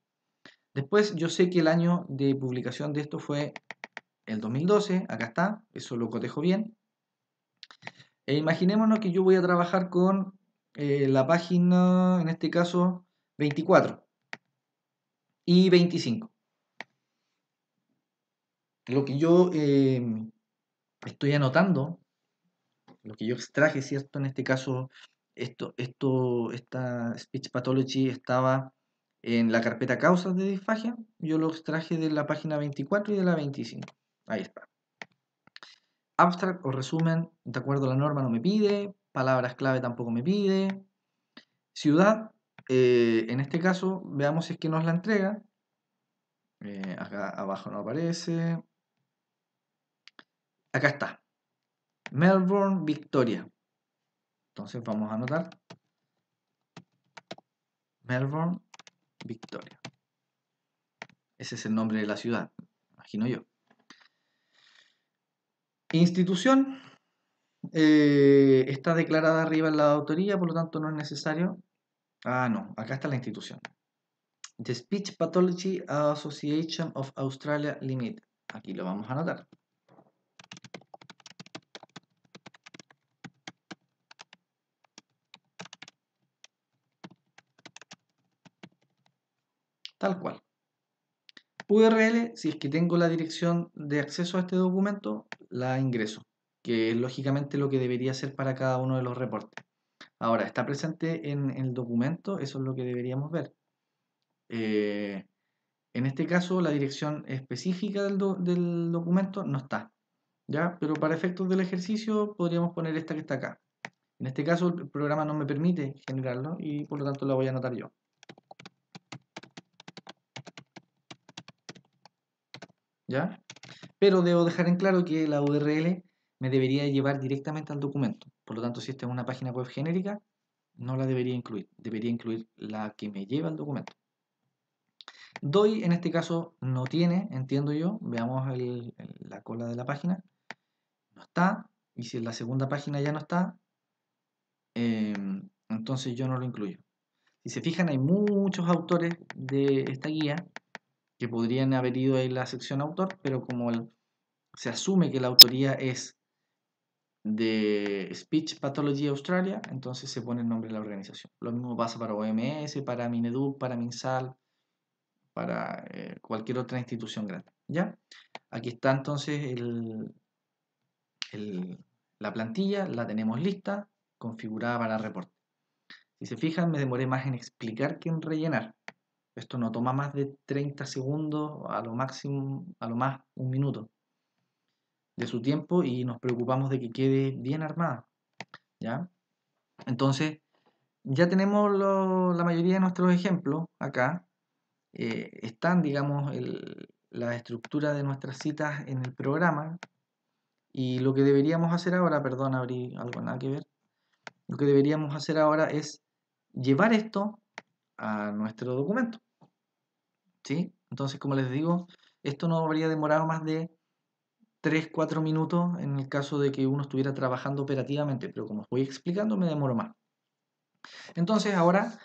Después, yo sé que el año de publicación de esto fue el 2012, acá está, eso lo cotejo bien. E imaginémonos que yo voy a trabajar con la página, en este caso, 24 y 25. Lo que yo estoy anotando, lo que yo extraje, ¿cierto? En este caso, esta speech pathology estaba en la carpeta causas de disfagia. Yo lo extraje de la página 24 y de la 25. Ahí está. Abstract o resumen, de acuerdo a la norma, no me pide. Palabras clave tampoco me pide. Ciudad, en este caso, veamos si es que nos la entrega. Acá abajo no aparece. Acá está. Melbourne, Victoria. Entonces vamos a anotar Melbourne, Victoria. Ese es el nombre de la ciudad, imagino yo. Institución, está declarada arriba en la autoría, por lo tanto no es necesario. Ah, no, acá está la institución. The Speech Pathology Association of Australia Limited. Aquí lo vamos a anotar. Tal cual. URL, si es que tengo la dirección de acceso a este documento, la ingreso, que es lógicamente lo que debería ser para cada uno de los reportes. Ahora, está presente en el documento, eso es lo que deberíamos ver. En este caso, la dirección específica del documento no está, ¿ya? Pero para efectos del ejercicio podríamos poner esta que está acá. En este caso, el programa no me permite generarlo y por lo tanto la voy a anotar yo. ¿Ya? Pero debo dejar en claro que la URL me debería llevar directamente al documento. Por lo tanto, si esta es una página web genérica, no la debería incluir. Debería incluir la que me lleva al documento. DOI en este caso no tiene, entiendo yo. Veamos la cola de la página. No está. Y si en la segunda página ya no está, entonces yo no lo incluyo. Si se fijan, hay muchos autores de esta guía que podrían haber ido en la sección autor, pero como se asume que la autoría es de Speech Pathology Australia, entonces se pone el nombre de la organización. Lo mismo pasa para OMS, para Mineduc, para MinSal, para cualquier otra institución grande. ¿Ya? Aquí está entonces la plantilla, la tenemos lista, configurada para reporte. Si se fijan, me demoré más en explicar que en rellenar. Esto no toma más de 30 segundos, a lo máximo, a lo más un minuto de su tiempo y nos preocupamos de que quede bien armada. ¿Ya? Entonces, ya tenemos la mayoría de nuestros ejemplos acá. Están, digamos, la estructura de nuestras citas en el programa. Y lo que deberíamos hacer ahora, perdón, abrí algo nada que ver. Lo que deberíamos hacer ahora es llevar esto a nuestro documento. ¿Sí? Entonces, como les digo, esto no habría demorado más de 3-4 minutos en el caso de que uno estuviera trabajando operativamente, pero como os voy explicando, me demoro más. Entonces, ahora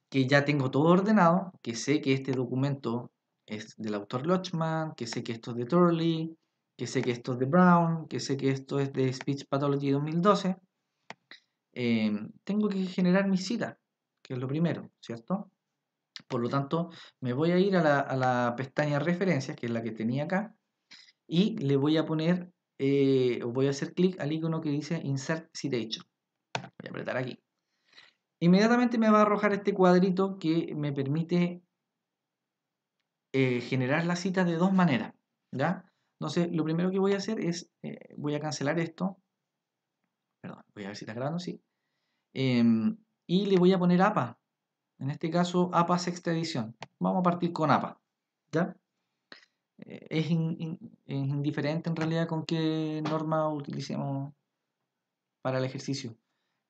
que ya tengo todo ordenado, que sé que este documento es del autor Lochman, que sé que esto es de Turley, que sé que esto es de Brown, que sé que esto es de Speech Pathology 2012, tengo que generar mi cita, que es lo primero, ¿cierto? Por lo tanto, me voy a ir a la pestaña referencias, que es la que tenía acá, y le voy a poner, voy a hacer clic al icono que dice Insert Citation. Voy a apretar aquí. Inmediatamente me va a arrojar este cuadrito que me permite generar la cita de dos maneras, ¿ya? Entonces, lo primero que voy a hacer es, voy a cancelar esto, perdón, voy a ver si está grabando, sí, y le voy a poner APA, en este caso APA sexta edición. Vamos a partir con APA, ¿ya? es indiferente en realidad con qué norma utilicemos para el ejercicio.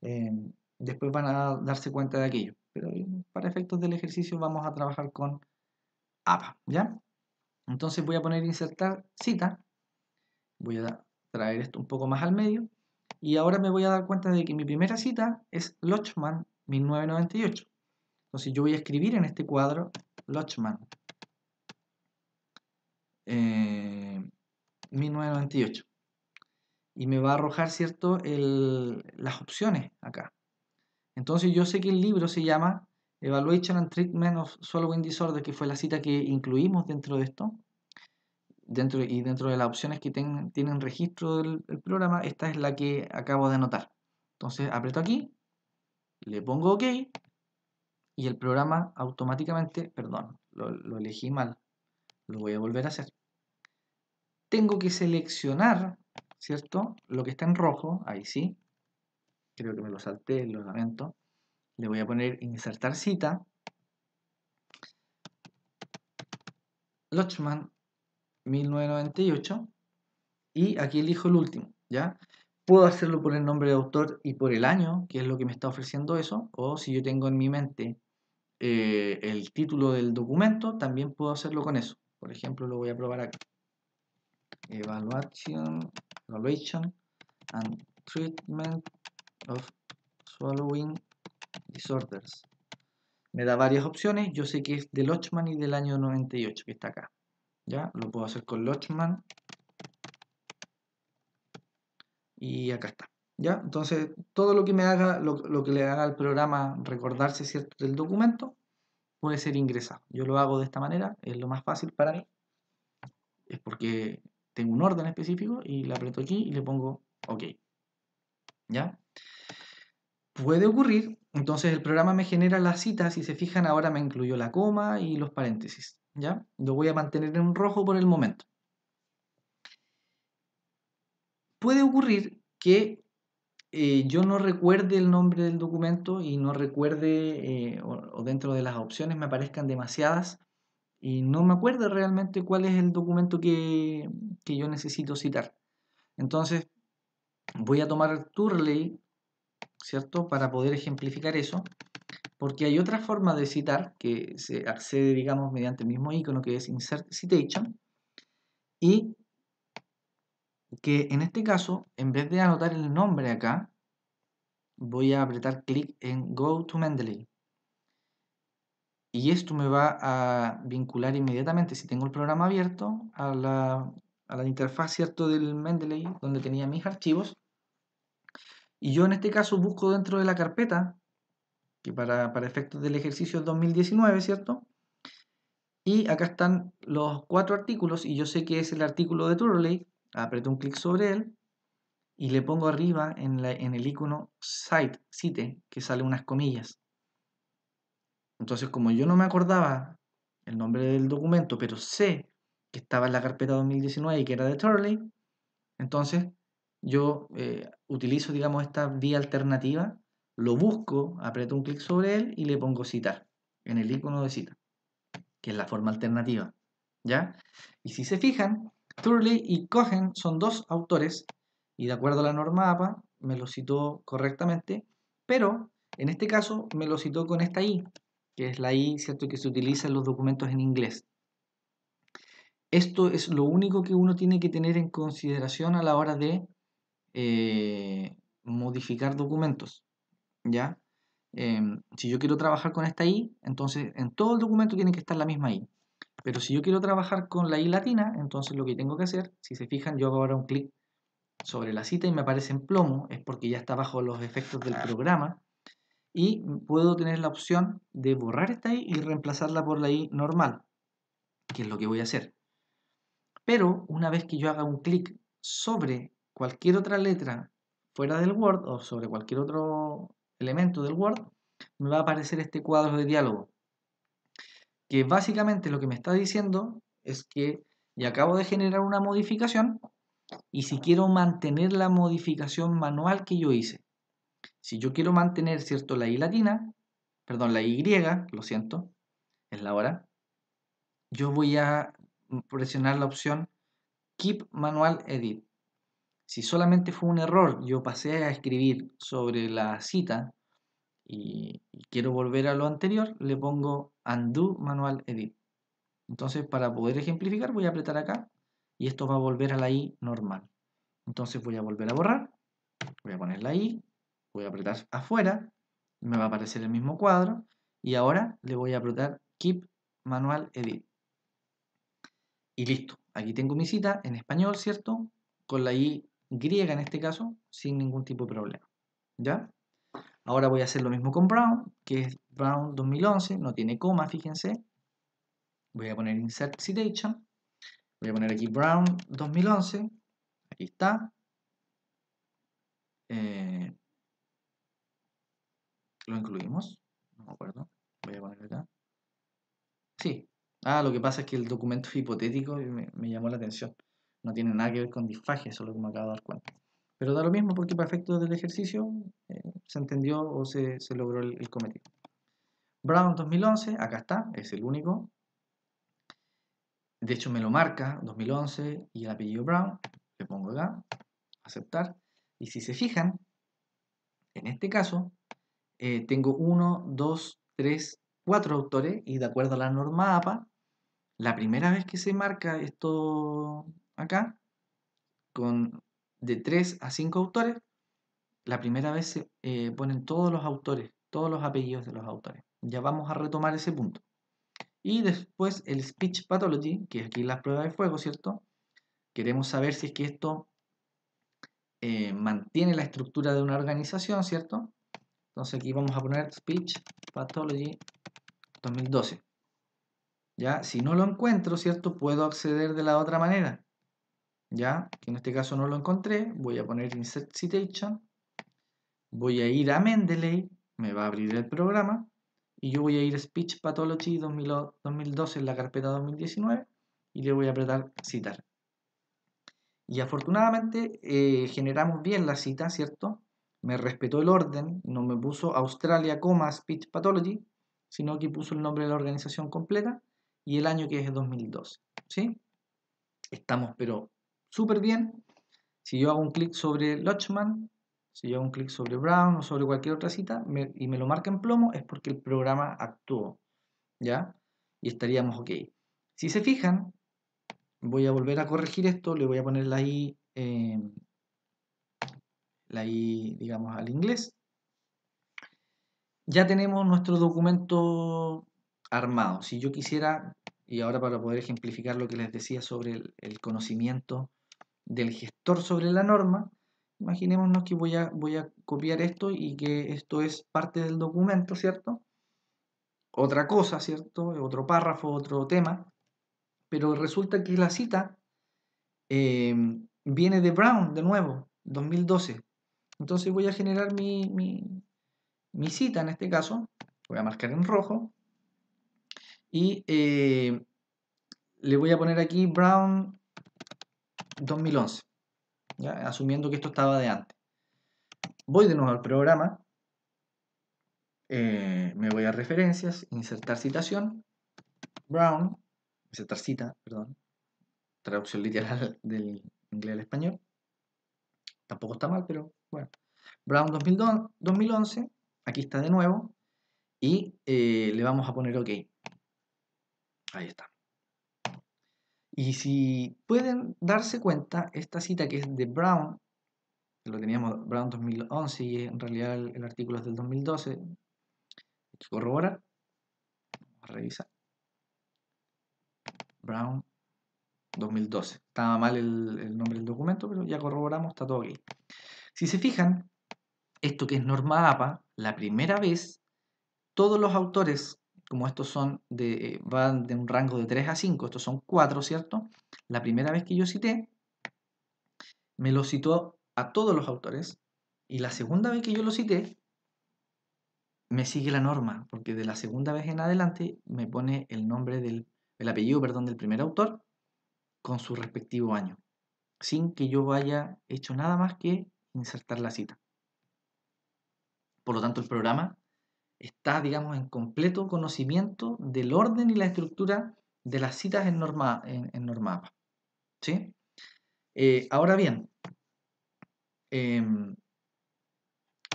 Eh, Después van a darse cuenta de aquello. Pero para efectos del ejercicio vamos a trabajar con APA, ¿ya? Entonces voy a poner insertar cita. Voy a traer esto un poco más al medio. Y ahora me voy a dar cuenta de que mi primera cita es Lochman 1998. Entonces yo voy a escribir en este cuadro Lochman 1998. Y me va a arrojar, ¿cierto?, las opciones acá. Entonces yo sé que el libro se llama Evaluation and Treatment of Swallowing Disorder, que fue la cita que incluimos dentro de esto. Dentro de las opciones que tienen registro del programa, esta es la que acabo de anotar. Entonces aprieto aquí, le pongo OK y el programa automáticamente, perdón, lo elegí mal, lo voy a volver a hacer. Tengo que seleccionar, ¿cierto?, lo que está en rojo, ahí sí, creo que me lo salté, lo lamento. Le voy a poner insertar cita, Lochman 1998, y aquí elijo el último, ¿ya? Puedo hacerlo por el nombre de autor y por el año, que es lo que me está ofreciendo eso, o si yo tengo en mi mente el título del documento, también puedo hacerlo con eso. Por ejemplo, lo voy a probar aquí. Evaluation and Treatment of Swallowing Disorders. Me da varias opciones. Yo sé que es de Lochman y del año 98, que está acá. ¿Ya? Lo puedo hacer con Lochman. Y acá está. ¿Ya? Entonces, todo lo que me haga, lo que le haga al programa recordarse, ¿cierto?, del documento, puede ser ingresado. Yo lo hago de esta manera, es lo más fácil para mí. Es porque tengo un orden específico y le aprieto aquí y le pongo OK. ¿Ya? Puede ocurrir, entonces el programa me genera las citas, si se fijan ahora me incluyó la coma y los paréntesis. ¿Ya? Lo voy a mantener en rojo por el momento. Puede ocurrir que yo no recuerde el nombre del documento y no recuerde, o dentro de las opciones me aparezcan demasiadas y no me acuerdo realmente cuál es el documento que yo necesito citar. Entonces voy a tomar Turley, ¿cierto?, para poder ejemplificar eso, porque hay otra forma de citar que se accede, digamos, mediante el mismo icono que es Insert Citation, y que en este caso, en vez de anotar el nombre acá, voy a apretar clic en Go to Mendeley. Y esto me va a vincular inmediatamente, si tengo el programa abierto, a la interfaz, ¿cierto?, del Mendeley, donde tenía mis archivos. Y yo en este caso busco dentro de la carpeta, que para efectos del ejercicio es 2019, ¿cierto? Y acá están los 4 artículos, y yo sé que es el artículo de Turley. Aprieto un clic sobre él, y le pongo arriba en el icono Cite, que sale unas comillas. Entonces, como yo no me acordaba el nombre del documento, pero sé que estaba en la carpeta 2019 y que era de Turley, entonces yo utilizo, digamos, esta vía alternativa, lo busco, aprieto un clic sobre él y le pongo citar en el icono de cita, que es la forma alternativa, ¿ya? Y si se fijan, Turley y Cohen son dos autores y de acuerdo a la norma APA me lo citó correctamente, pero en este caso me lo citó con esta I, que es la I, ¿cierto?, que se utiliza en los documentos en inglés. Esto es lo único que uno tiene que tener en consideración a la hora de modificar documentos, ¿ya? Si yo quiero trabajar con esta I, entonces en todo el documento tiene que estar la misma I. Pero si yo quiero trabajar con la I latina, entonces lo que tengo que hacer, si se fijan, yo hago ahora un clic sobre la cita y me aparece en plomo, es porque ya está bajo los efectos del programa, y puedo tener la opción de borrar esta I y reemplazarla por la I normal, que es lo que voy a hacer. Pero una vez que yo haga un clic sobre cualquier otra letra fuera del Word o sobre cualquier otro elemento del Word, me va a aparecer este cuadro de diálogo, que básicamente lo que me está diciendo es que ya acabo de generar una modificación y si quiero mantener la modificación manual que yo hice. Si yo quiero mantener, ¿cierto?, la I latina, perdón, la Y, lo siento, es la hora, yo voy a presionar la opción Keep Manual Edit. Si solamente fue un error, yo pasé a escribir sobre la cita y quiero volver a lo anterior, le pongo Undo Manual Edit. Entonces, para poder ejemplificar, voy a apretar acá y esto va a volver a la I normal. Entonces voy a volver a borrar, voy a poner la I, voy a apretar afuera, me va a aparecer el mismo cuadro y ahora le voy a apretar Keep Manual Edit. Y listo, aquí tengo mi cita en español, ¿cierto? Con la I griega en este caso, sin ningún tipo de problema. ¿Ya? Ahora voy a hacer lo mismo con Brown, que es Brown 2011, no tiene coma, fíjense. Voy a poner Insert Citation, voy a poner aquí Brown 2011, aquí está. ¿Lo incluimos? No me acuerdo, voy a poner acá. Sí. Ah, lo que pasa es que el documento es hipotético y me llamó la atención. No tiene nada que ver con disfagia, eso es lo que me acabo de dar cuenta. Pero da lo mismo porque para efectos del ejercicio se entendió o se logró el cometido. Brown 2011, acá está, es el único. De hecho me lo marca 2011 y el apellido Brown. Le pongo acá, aceptar. Y si se fijan, en este caso tengo 1, 2, 3, 4 autores y de acuerdo a la norma APA, la primera vez que se marca esto acá, con de 3 a 5 autores, la primera vez se ponen todos los autores, todos los apellidos de los autores. Ya vamos a retomar ese punto. Y después el Speech Pathology, que es aquí la prueba de fuego, ¿cierto? Queremos saber si es que esto mantiene la estructura de una organización, ¿cierto? Entonces aquí vamos a poner Speech Pathology 2012. ¿Ya? Si no lo encuentro, ¿cierto? Puedo acceder de la otra manera. ¿Ya? Que en este caso no lo encontré. Voy a poner Insert Citation. Voy a ir a Mendeley. Me va a abrir el programa. Y yo voy a ir a Speech Pathology 2012 en la carpeta 2019. Y le voy a apretar citar. Y afortunadamente generamos bien la cita, ¿cierto? Me respetó el orden. No me puso Australia, Speech Pathology. Sino que puso el nombre de la organización completa. Y el año que es 2012. ¿Sí? Estamos pero súper bien. Si yo hago un clic sobre Lodgman, si yo hago un clic sobre Brown o sobre cualquier otra cita y me lo marca en plomo, es porque el programa actuó, ¿ya? Y estaríamos ok. Si se fijan, voy a volver a corregir esto, le voy a poner la I, digamos, al inglés. Ya tenemos nuestro documento armado. Si yo quisiera, y ahora para poder ejemplificar lo que les decía sobre el conocimiento del gestor sobre la norma, imaginémonos que voy a copiar esto y que esto es parte del documento, ¿cierto? Otra cosa, ¿cierto? Otro párrafo, otro tema, pero resulta que la cita viene de Brown, de nuevo, 2012. Entonces voy a generar mi cita en este caso, voy a marcar en rojo y le voy a poner aquí Brown 2011, ¿ya? Asumiendo que esto estaba de antes. Voy de nuevo al programa, me voy a referencias, insertar citación, Brown, insertar cita, perdón, traducción literal del inglés al español, tampoco está mal, pero bueno. Brown 2011, aquí está de nuevo, y le vamos a poner OK. Ahí está. Y si pueden darse cuenta, esta cita que es de Brown, que lo teníamos Brown 2011 y en realidad el artículo es del 2012, hay que corroborar, vamos a revisar. Brown 2012. Estaba mal el nombre del documento, pero ya corroboramos, está todo ok. Si se fijan, esto que es norma APA, la primera vez, todos los autores, como estos son van de un rango de 3 a 5, estos son 4, ¿cierto? La primera vez que yo cité, me lo citó a todos los autores, y la segunda vez que yo lo cité, me sigue la norma, porque de la segunda vez en adelante me pone el nombre el apellido, perdón, del primer autor con su respectivo año, sin que yo haya hecho nada más que insertar la cita. Por lo tanto, el programa está, digamos, en completo conocimiento del orden y la estructura de las citas en Norma APA. ¿Sí? Ahora bien,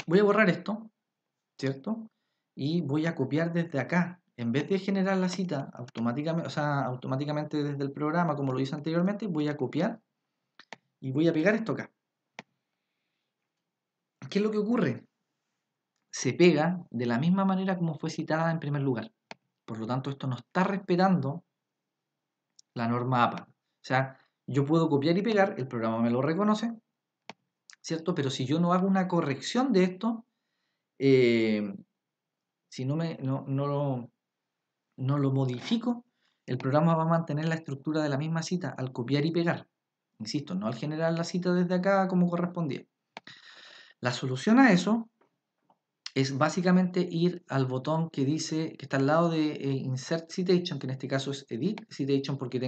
voy a borrar esto, ¿cierto? Y voy a copiar desde acá. En vez de generar la cita automáticamente, o sea, automáticamente desde el programa, como lo hice anteriormente, voy a copiar y voy a pegar esto acá. ¿Qué es lo que ocurre? Se pega de la misma manera como fue citada en primer lugar. Por lo tanto, esto no está respetando la norma APA. O sea, yo puedo copiar y pegar, el programa me lo reconoce, ¿cierto? Pero si yo no hago una corrección de esto, si no lo modifico, el programa va a mantener la estructura de la misma cita al copiar y pegar. Insisto, no al generar la cita desde acá como correspondía. La solución a eso es básicamente ir al botón que dice, que está al lado de Insert Citation, que en este caso es Edit Citation porque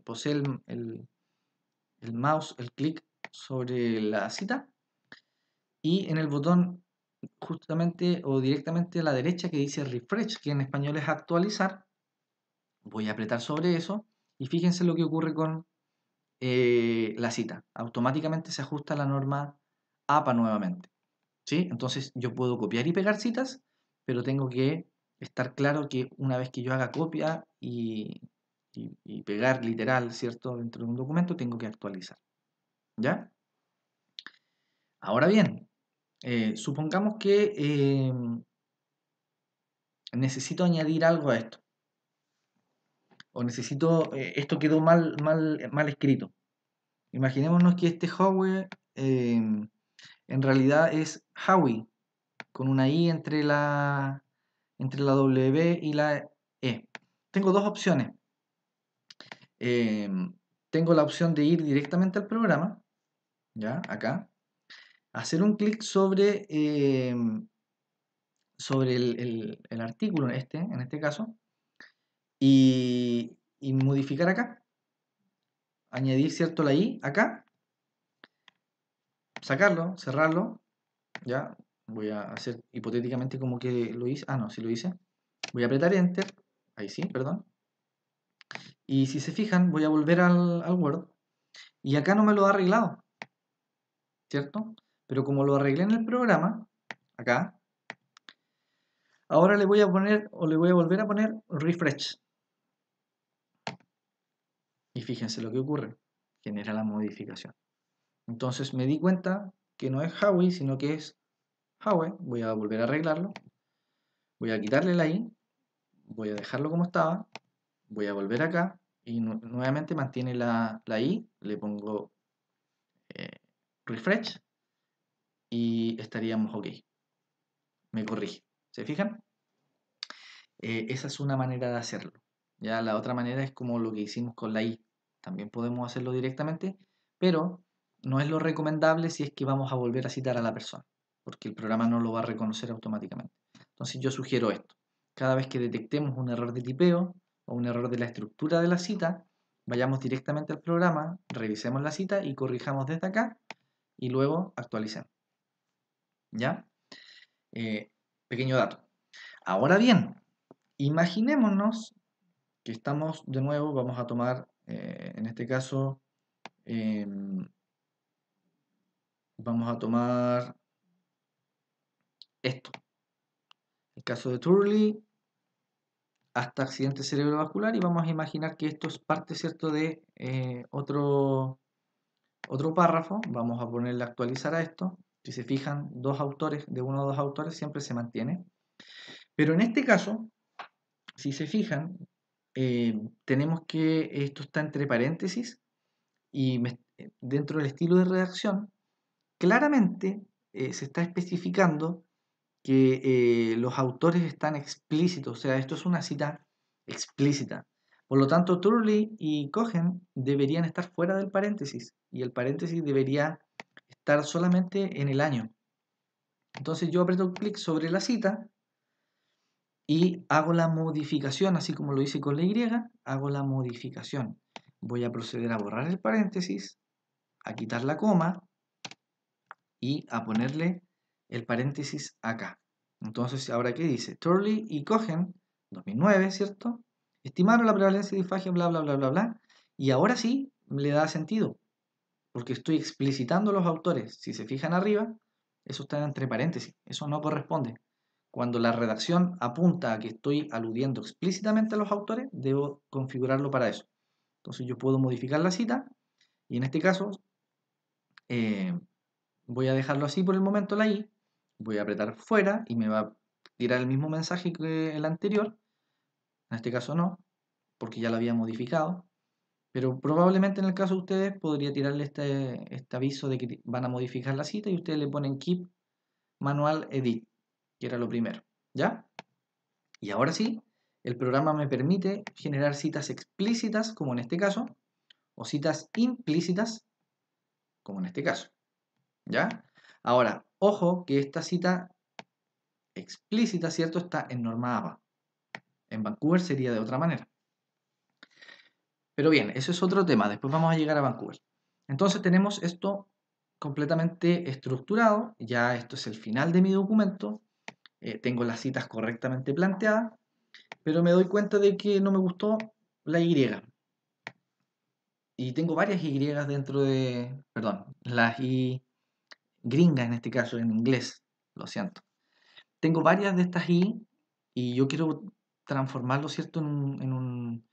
posee el mouse, el clic sobre la cita, y en el botón justamente o directamente a la derecha que dice Refresh, que en español es actualizar, voy a apretar sobre eso y fíjense lo que ocurre con la cita. Automáticamente se ajusta a la norma APA nuevamente. ¿Sí? Entonces yo puedo copiar y pegar citas, pero tengo que estar claro que una vez que yo haga copia y pegar literal, ¿cierto? Dentro de un documento, tengo que actualizar. ¿Ya? Ahora bien, supongamos que necesito añadir algo a esto. O necesito, esto quedó mal escrito. Imaginémonos que este Howe en realidad es Howie, con una I entre la W y la E. Tengo dos opciones. Tengo la opción de ir directamente al programa, ya, acá, hacer un clic sobre, sobre el artículo en este caso, y modificar acá, añadir, ¿cierto? La I acá, sacarlo, cerrarlo, ya, voy a hacer hipotéticamente como que lo hice, no, sí lo hice, voy a apretar Enter, ahí sí, perdón, y si se fijan, voy a volver al Word, y acá no me lo ha arreglado, ¿cierto? Pero como lo arreglé en el programa, acá, ahora le voy a poner, o le voy a volver a poner Refresh, y fíjense lo que ocurre, genera la modificación. Entonces me di cuenta que no es Howie, sino que es Howe. Voy a volver a arreglarlo. Voy a quitarle la I. Voy a dejarlo como estaba. Voy a volver acá. Y nuevamente mantiene la I. Le pongo refresh. Y estaríamos ok. Me corrige. ¿Se fijan? Esa es una manera de hacerlo. Ya la otra manera es como lo que hicimos con la I. También podemos hacerlo directamente. Pero no es lo recomendable si es que vamos a volver a citar a la persona, porque el programa no lo va a reconocer automáticamente. Entonces yo sugiero esto. Cada vez que detectemos un error de tipeo o un error de la estructura de la cita, vayamos directamente al programa, revisemos la cita y corrijamos desde acá y luego actualicemos. ¿Ya? Pequeño dato. Ahora bien, imaginémonos que estamos de nuevo, vamos a tomar en este caso... vamos a tomar esto. El caso de Turley hasta accidente cerebrovascular y vamos a imaginar que esto es parte, ¿cierto?, de otro párrafo. Vamos a ponerle a actualizar a esto. Si se fijan, dos autores, de uno o dos autores siempre se mantiene. Pero en este caso, si se fijan, tenemos que esto está entre paréntesis y dentro del estilo de redacción, claramente se está especificando que los autores están explícitos, o sea, esto es una cita explícita. Por lo tanto, Turley y Cohen deberían estar fuera del paréntesis y el paréntesis debería estar solamente en el año. Entonces yo aprieto clic sobre la cita y hago la modificación, así como lo hice con la Y, hago la modificación. Voy a proceder a borrar el paréntesis, a quitar la coma y a ponerle el paréntesis acá. Entonces, ¿ahora qué dice? Turley y Cohen, 2009, ¿cierto? estimaron la prevalencia de disfagia, bla, bla, bla, bla, bla. Y ahora sí le da sentido, porque estoy explicitando los autores. Si se fijan arriba, eso está entre paréntesis, eso no corresponde. Cuando la redacción apunta a que estoy aludiendo explícitamente a los autores, debo configurarlo para eso. Entonces yo puedo modificar la cita y en este caso eh, voy a dejarlo así por el momento la I, voy a apretar fuera y me va a tirar el mismo mensaje que el anterior. En este caso no, porque ya lo había modificado. Pero probablemente en el caso de ustedes podría tirarle este aviso de que van a modificar la cita y ustedes le ponen keep manual edit, que era lo primero. ¿Ya? Y ahora sí, el programa me permite generar citas explícitas, como en este caso, o citas implícitas, como en este caso. ¿Ya? Ahora, ojo que esta cita explícita, ¿cierto? Está en norma APA. En Vancouver sería de otra manera. Pero bien, eso es otro tema. Después vamos a llegar a Vancouver. Entonces tenemos esto completamente estructurado. Ya esto es el final de mi documento. Tengo las citas correctamente planteadas. Pero me doy cuenta de que no me gustó la Y. Y tengo varias Y dentro de... Perdón, las Y gringas en este caso, en inglés. Lo siento. Tengo varias de estas y yo quiero transformarlo, ¿cierto? En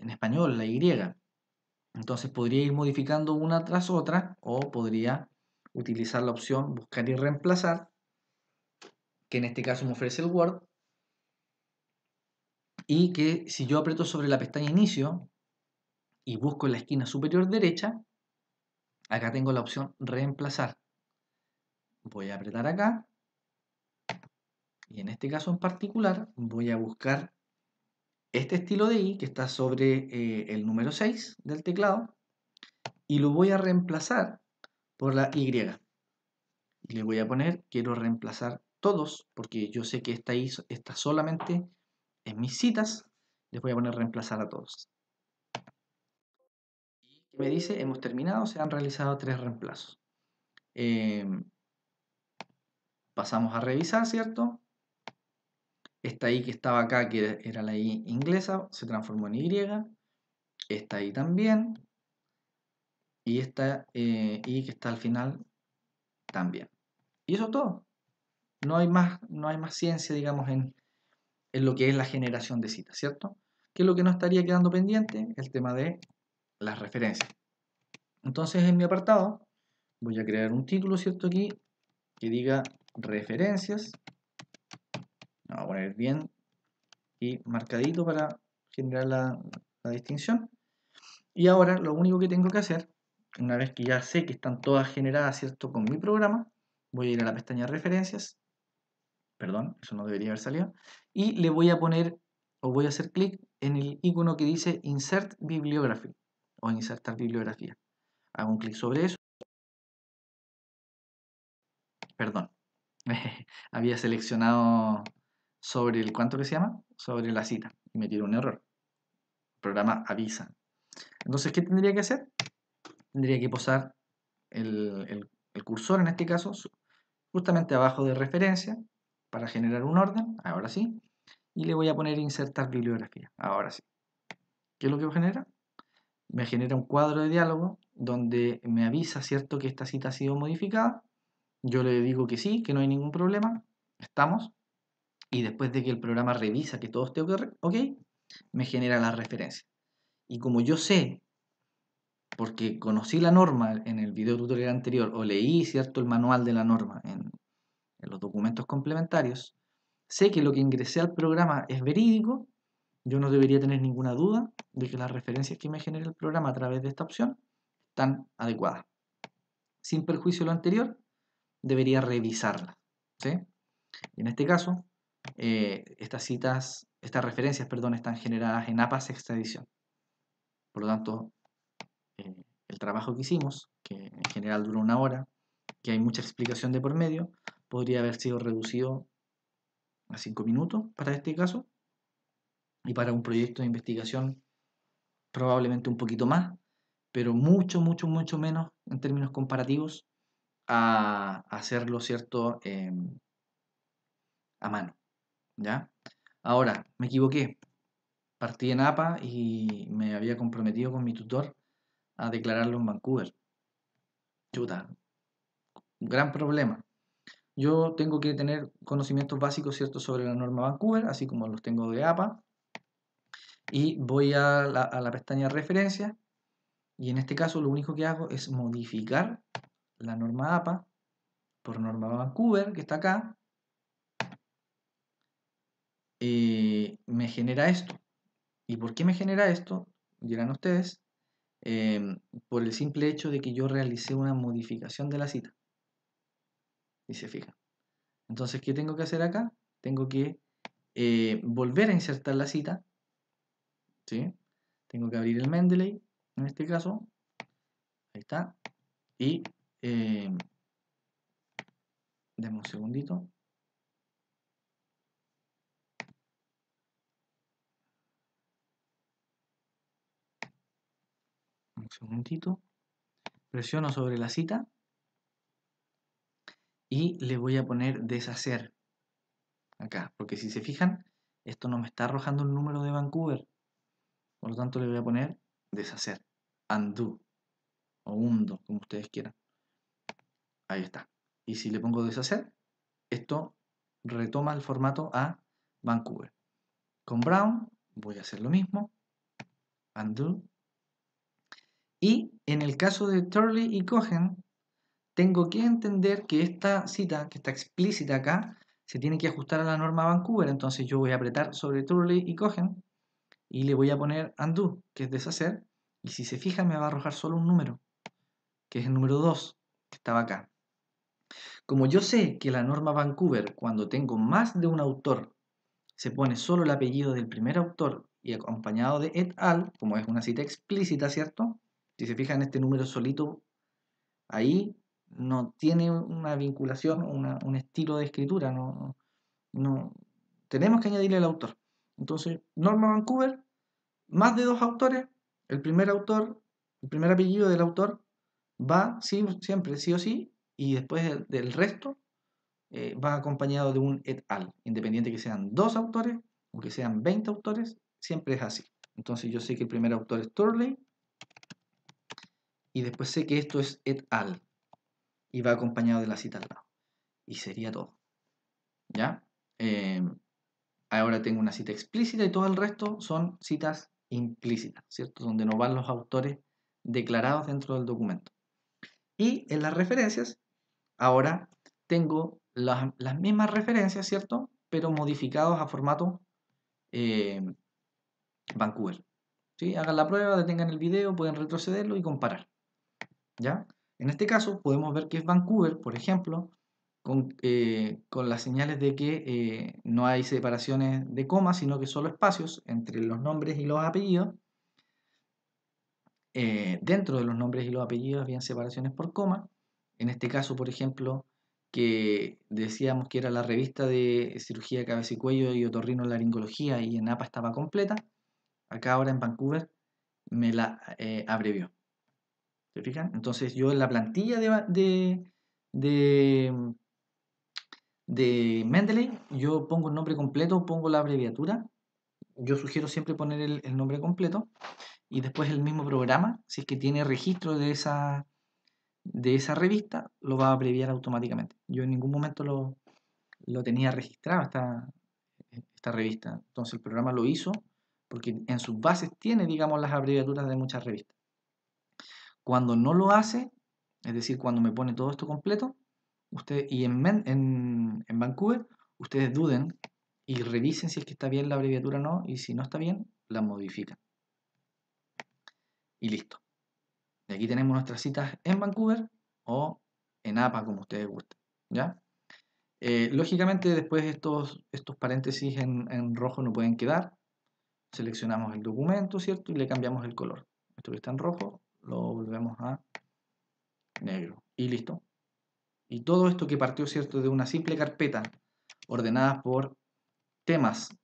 español, la Y. Entonces podría ir modificando una tras otra o podría utilizar la opción buscar y reemplazar, que en este caso me ofrece el Word, y que si yo aprieto sobre la pestaña inicio y busco en la esquina superior derecha, acá tengo la opción reemplazar. Voy a apretar acá y en este caso en particular voy a buscar este estilo de I que está sobre el número 6 del teclado y lo voy a reemplazar por la Y. Y le voy a poner, quiero reemplazar todos, porque yo sé que esta I está solamente en mis citas. Les voy a poner reemplazar a todos. Y me dice, hemos terminado, se han realizado 3 reemplazos. Pasamos a revisar, ¿cierto? Esta I que estaba acá, que era la I inglesa, se transformó en Y. Esta I también. Y esta I que está al final también. Y eso es todo. No hay más ciencia, digamos, en lo que es la generación de citas, ¿cierto? ¿Qué es lo que no estaría quedando pendiente? El tema de las referencias. Entonces, en mi apartado, voy a crear un título, ¿cierto? Aquí, que diga referencias. Lo voy a poner bien y marcadito para generar la distinción. Y ahora, lo único que tengo que hacer, una vez que ya sé que están todas generadas, ¿cierto? Con mi programa, voy a ir a la pestaña referencias. Perdón, eso no debería haber salido. Y le voy a poner, o voy a hacer clic en el icono que dice Insert Bibliography, o Insertar Bibliografía. Hago un clic sobre eso. Perdón, había seleccionado sobre el, ¿cuánto que se llama? Sobre la cita, y me tiró un error. El programa avisa. Entonces, ¿qué tendría que hacer? Tendría que posar el cursor, en este caso, justamente abajo de referencia, para generar un orden, ahora sí, y le voy a poner insertar bibliografía, ahora sí. ¿Qué es lo que genera? Me genera un cuadro de diálogo donde me avisa, ¿cierto?, que esta cita ha sido modificada. Yo le digo que sí, que no hay ningún problema, estamos. Y después de que el programa revisa que todo esté ok, me genera la referencia. Y como yo sé, porque conocí la norma en el video tutorial anterior o leí, ¿cierto?, el manual de la norma en los documentos complementarios, sé que lo que ingresé al programa es verídico. Yo no debería tener ninguna duda de que las referencias que me genera el programa a través de esta opción están adecuadas. Sin perjuicio de lo anterior, debería revisarlas, ¿sí? Y en este caso, estas referencias, perdón, están generadas en APA sexta edición. Por lo tanto, eh, el trabajo que hicimos, que en general duró 1 hora, que hay mucha explicación de por medio, podría haber sido reducido a 5 minutos para este caso, y para un proyecto de investigación probablemente un poquito más, pero mucho, mucho, mucho menos en términos comparativos a hacerlo, ¿cierto?, a mano, ¿ya? Ahora, me equivoqué. partí en APA y me había comprometido con mi tutor a declararlo en Vancouver. Chuta, gran problema. Yo tengo que tener conocimientos básicos, ¿cierto?, sobre la norma Vancouver, así como los tengo de APA, y voy a la pestaña referencia, y en este caso lo único que hago es modificar la norma APA por norma Vancouver, que está acá, me genera esto. ¿Y por qué me genera esto? Dirán ustedes, por el simple hecho de que yo realicé una modificación de la cita. Y se fijan. Entonces, ¿qué tengo que hacer acá? Tengo que volver a insertar la cita, ¿sí? Tengo que abrir el Mendeley, en este caso, ahí está, y deme un segundito. Un segundito. Presiono sobre la cita y le voy a poner deshacer acá, porque si se fijan, esto no me está arrojando el número de Vancouver, por lo tanto le voy a poner deshacer, undo o undo, como ustedes quieran. Ahí está. Y si le pongo deshacer, esto retoma el formato a Vancouver. Con Brown voy a hacer lo mismo, undo. Y en el caso de Turley y Cohen, tengo que entender que esta cita, que está explícita acá, se tiene que ajustar a la norma Vancouver. Entonces yo voy a apretar sobre Turley y Cohen y le voy a poner undo, que es deshacer. Y si se fijan, me va a arrojar solo un número, que es el número 2, que estaba acá. Como yo sé que la norma Vancouver, cuando tengo más de un autor, se pone solo el apellido del primer autor y acompañado de et al, como es una cita explícita, ¿cierto? Si se fijan, este número solito ahí no tiene una vinculación, un estilo de escritura, no, tenemos que añadirle al autor. Entonces, norma Vancouver, más de dos autores, el primer autor, el primer apellido del autor va siempre, sí o sí, y después del resto va acompañado de un et al, independiente que sean dos autores o que sean 20 autores, siempre es así. Entonces yo sé que el primer autor es Turley y después sé que esto es et al y va acompañado de la cita al lado. Y sería todo. ¿Ya? Ahora tengo una cita explícita y todo el resto son citas implícitas, ¿cierto? Donde no van los autores declarados dentro del documento. Y en las referencias, ahora tengo las mismas referencias, ¿cierto? Pero modificados a formato Vancouver. ¿Sí? Hagan la prueba, detengan el video, pueden retrocederlo y comparar. ¿Ya? En este caso podemos ver que es Vancouver, por ejemplo, con las señales de que no hay separaciones de coma, sino que solo espacios entre los nombres y los apellidos. Dentro de los nombres y los apellidos habían separaciones por coma. En este caso, por ejemplo, que decíamos que era la revista de cirugía de cabeza y cuello y otorrinolaringología y en APA estaba completa, acá ahora en Vancouver me la abrevió. ¿Se fijan? Entonces yo en la plantilla de, de Mendeley, yo pongo el nombre completo, pongo la abreviatura. Yo sugiero siempre poner el nombre completo y después el mismo programa, si es que tiene registro de esa revista, lo va a abreviar automáticamente. Yo en ningún momento lo tenía registrado esta revista. Entonces el programa lo hizo porque en sus bases tiene, digamos, las abreviaturas de muchas revistas. Cuando no lo hace, es decir, cuando me pone todo esto completo, y en Vancouver, ustedes duden y revisen si es que está bien la abreviatura o no, y si no está bien, la modifican. Y listo. Y aquí tenemos nuestras citas en Vancouver o en APA, como ustedes gusten. ¿Ya? Lógicamente, después estos paréntesis en rojo no pueden quedar. Seleccionamos el documento, ¿cierto? Y le cambiamos el color. Esto que está en rojo, lo volvemos a negro. Y listo. Y todo esto que partió, ¿cierto?, de una simple carpeta ordenadas por temas,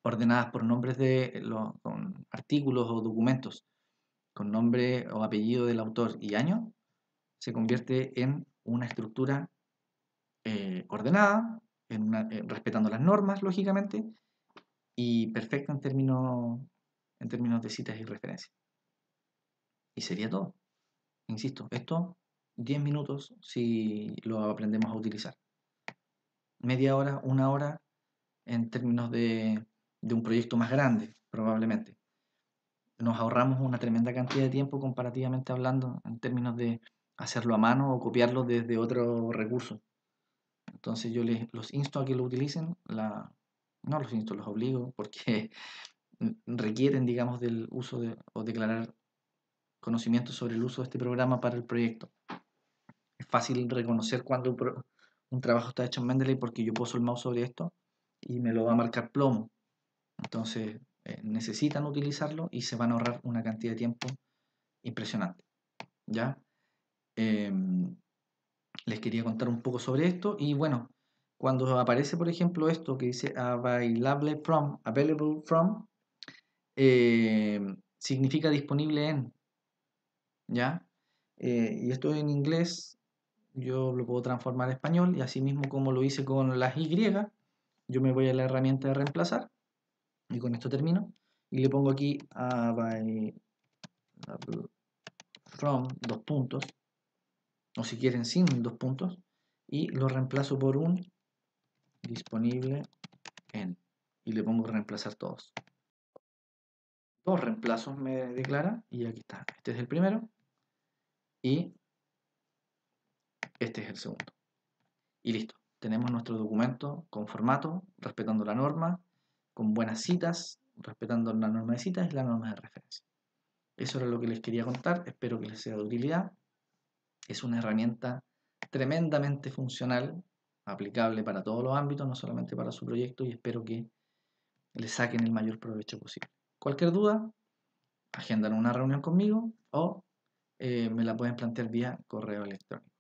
ordenadas por nombres con artículos o documentos, con nombre o apellido del autor y año, se convierte en una estructura ordenada, respetando las normas, lógicamente, y perfecta en términos de citas y referencias. Y sería todo. Insisto, esto 10 minutos si lo aprendemos a utilizar. Media hora, una hora en términos de un proyecto más grande, probablemente. Nos ahorramos una tremenda cantidad de tiempo comparativamente hablando en términos de hacerlo a mano o copiarlo desde otro recurso. Entonces yo los insto a que lo utilicen, no los insto, los obligo porque requieren, digamos, del uso o declarar conocimientos sobre el uso de este programa para el proyecto. Es fácil reconocer cuando un trabajo está hecho en Mendeley porque yo poso el mouse sobre esto y me lo va a marcar plomo. Entonces necesitan utilizarlo y se van a ahorrar una cantidad de tiempo impresionante. ¿Ya? Les quería contar un poco sobre esto y bueno, cuando aparece por ejemplo esto que dice available from, significa disponible en, ¿ya? Y esto en inglés yo lo puedo transformar a español y así mismo como lo hice con las Y, yo me voy a la herramienta de reemplazar y con esto termino y le pongo aquí available from, dos puntos, o si quieren sin dos puntos, y lo reemplazo por un disponible en, y le pongo reemplazar todos. Dos reemplazos me declara y aquí está. Este es el primero y este es el segundo. Y listo. Tenemos nuestro documento con formato, respetando la norma, con buenas citas, respetando la norma de citas y la norma de referencia. Eso era lo que les quería contar. Espero que les sea de utilidad. Es una herramienta tremendamente funcional, aplicable para todos los ámbitos, no solamente para su proyecto, y espero que le saquen el mayor provecho posible. Cualquier duda, agendan una reunión conmigo o me la pueden plantear vía correo electrónico.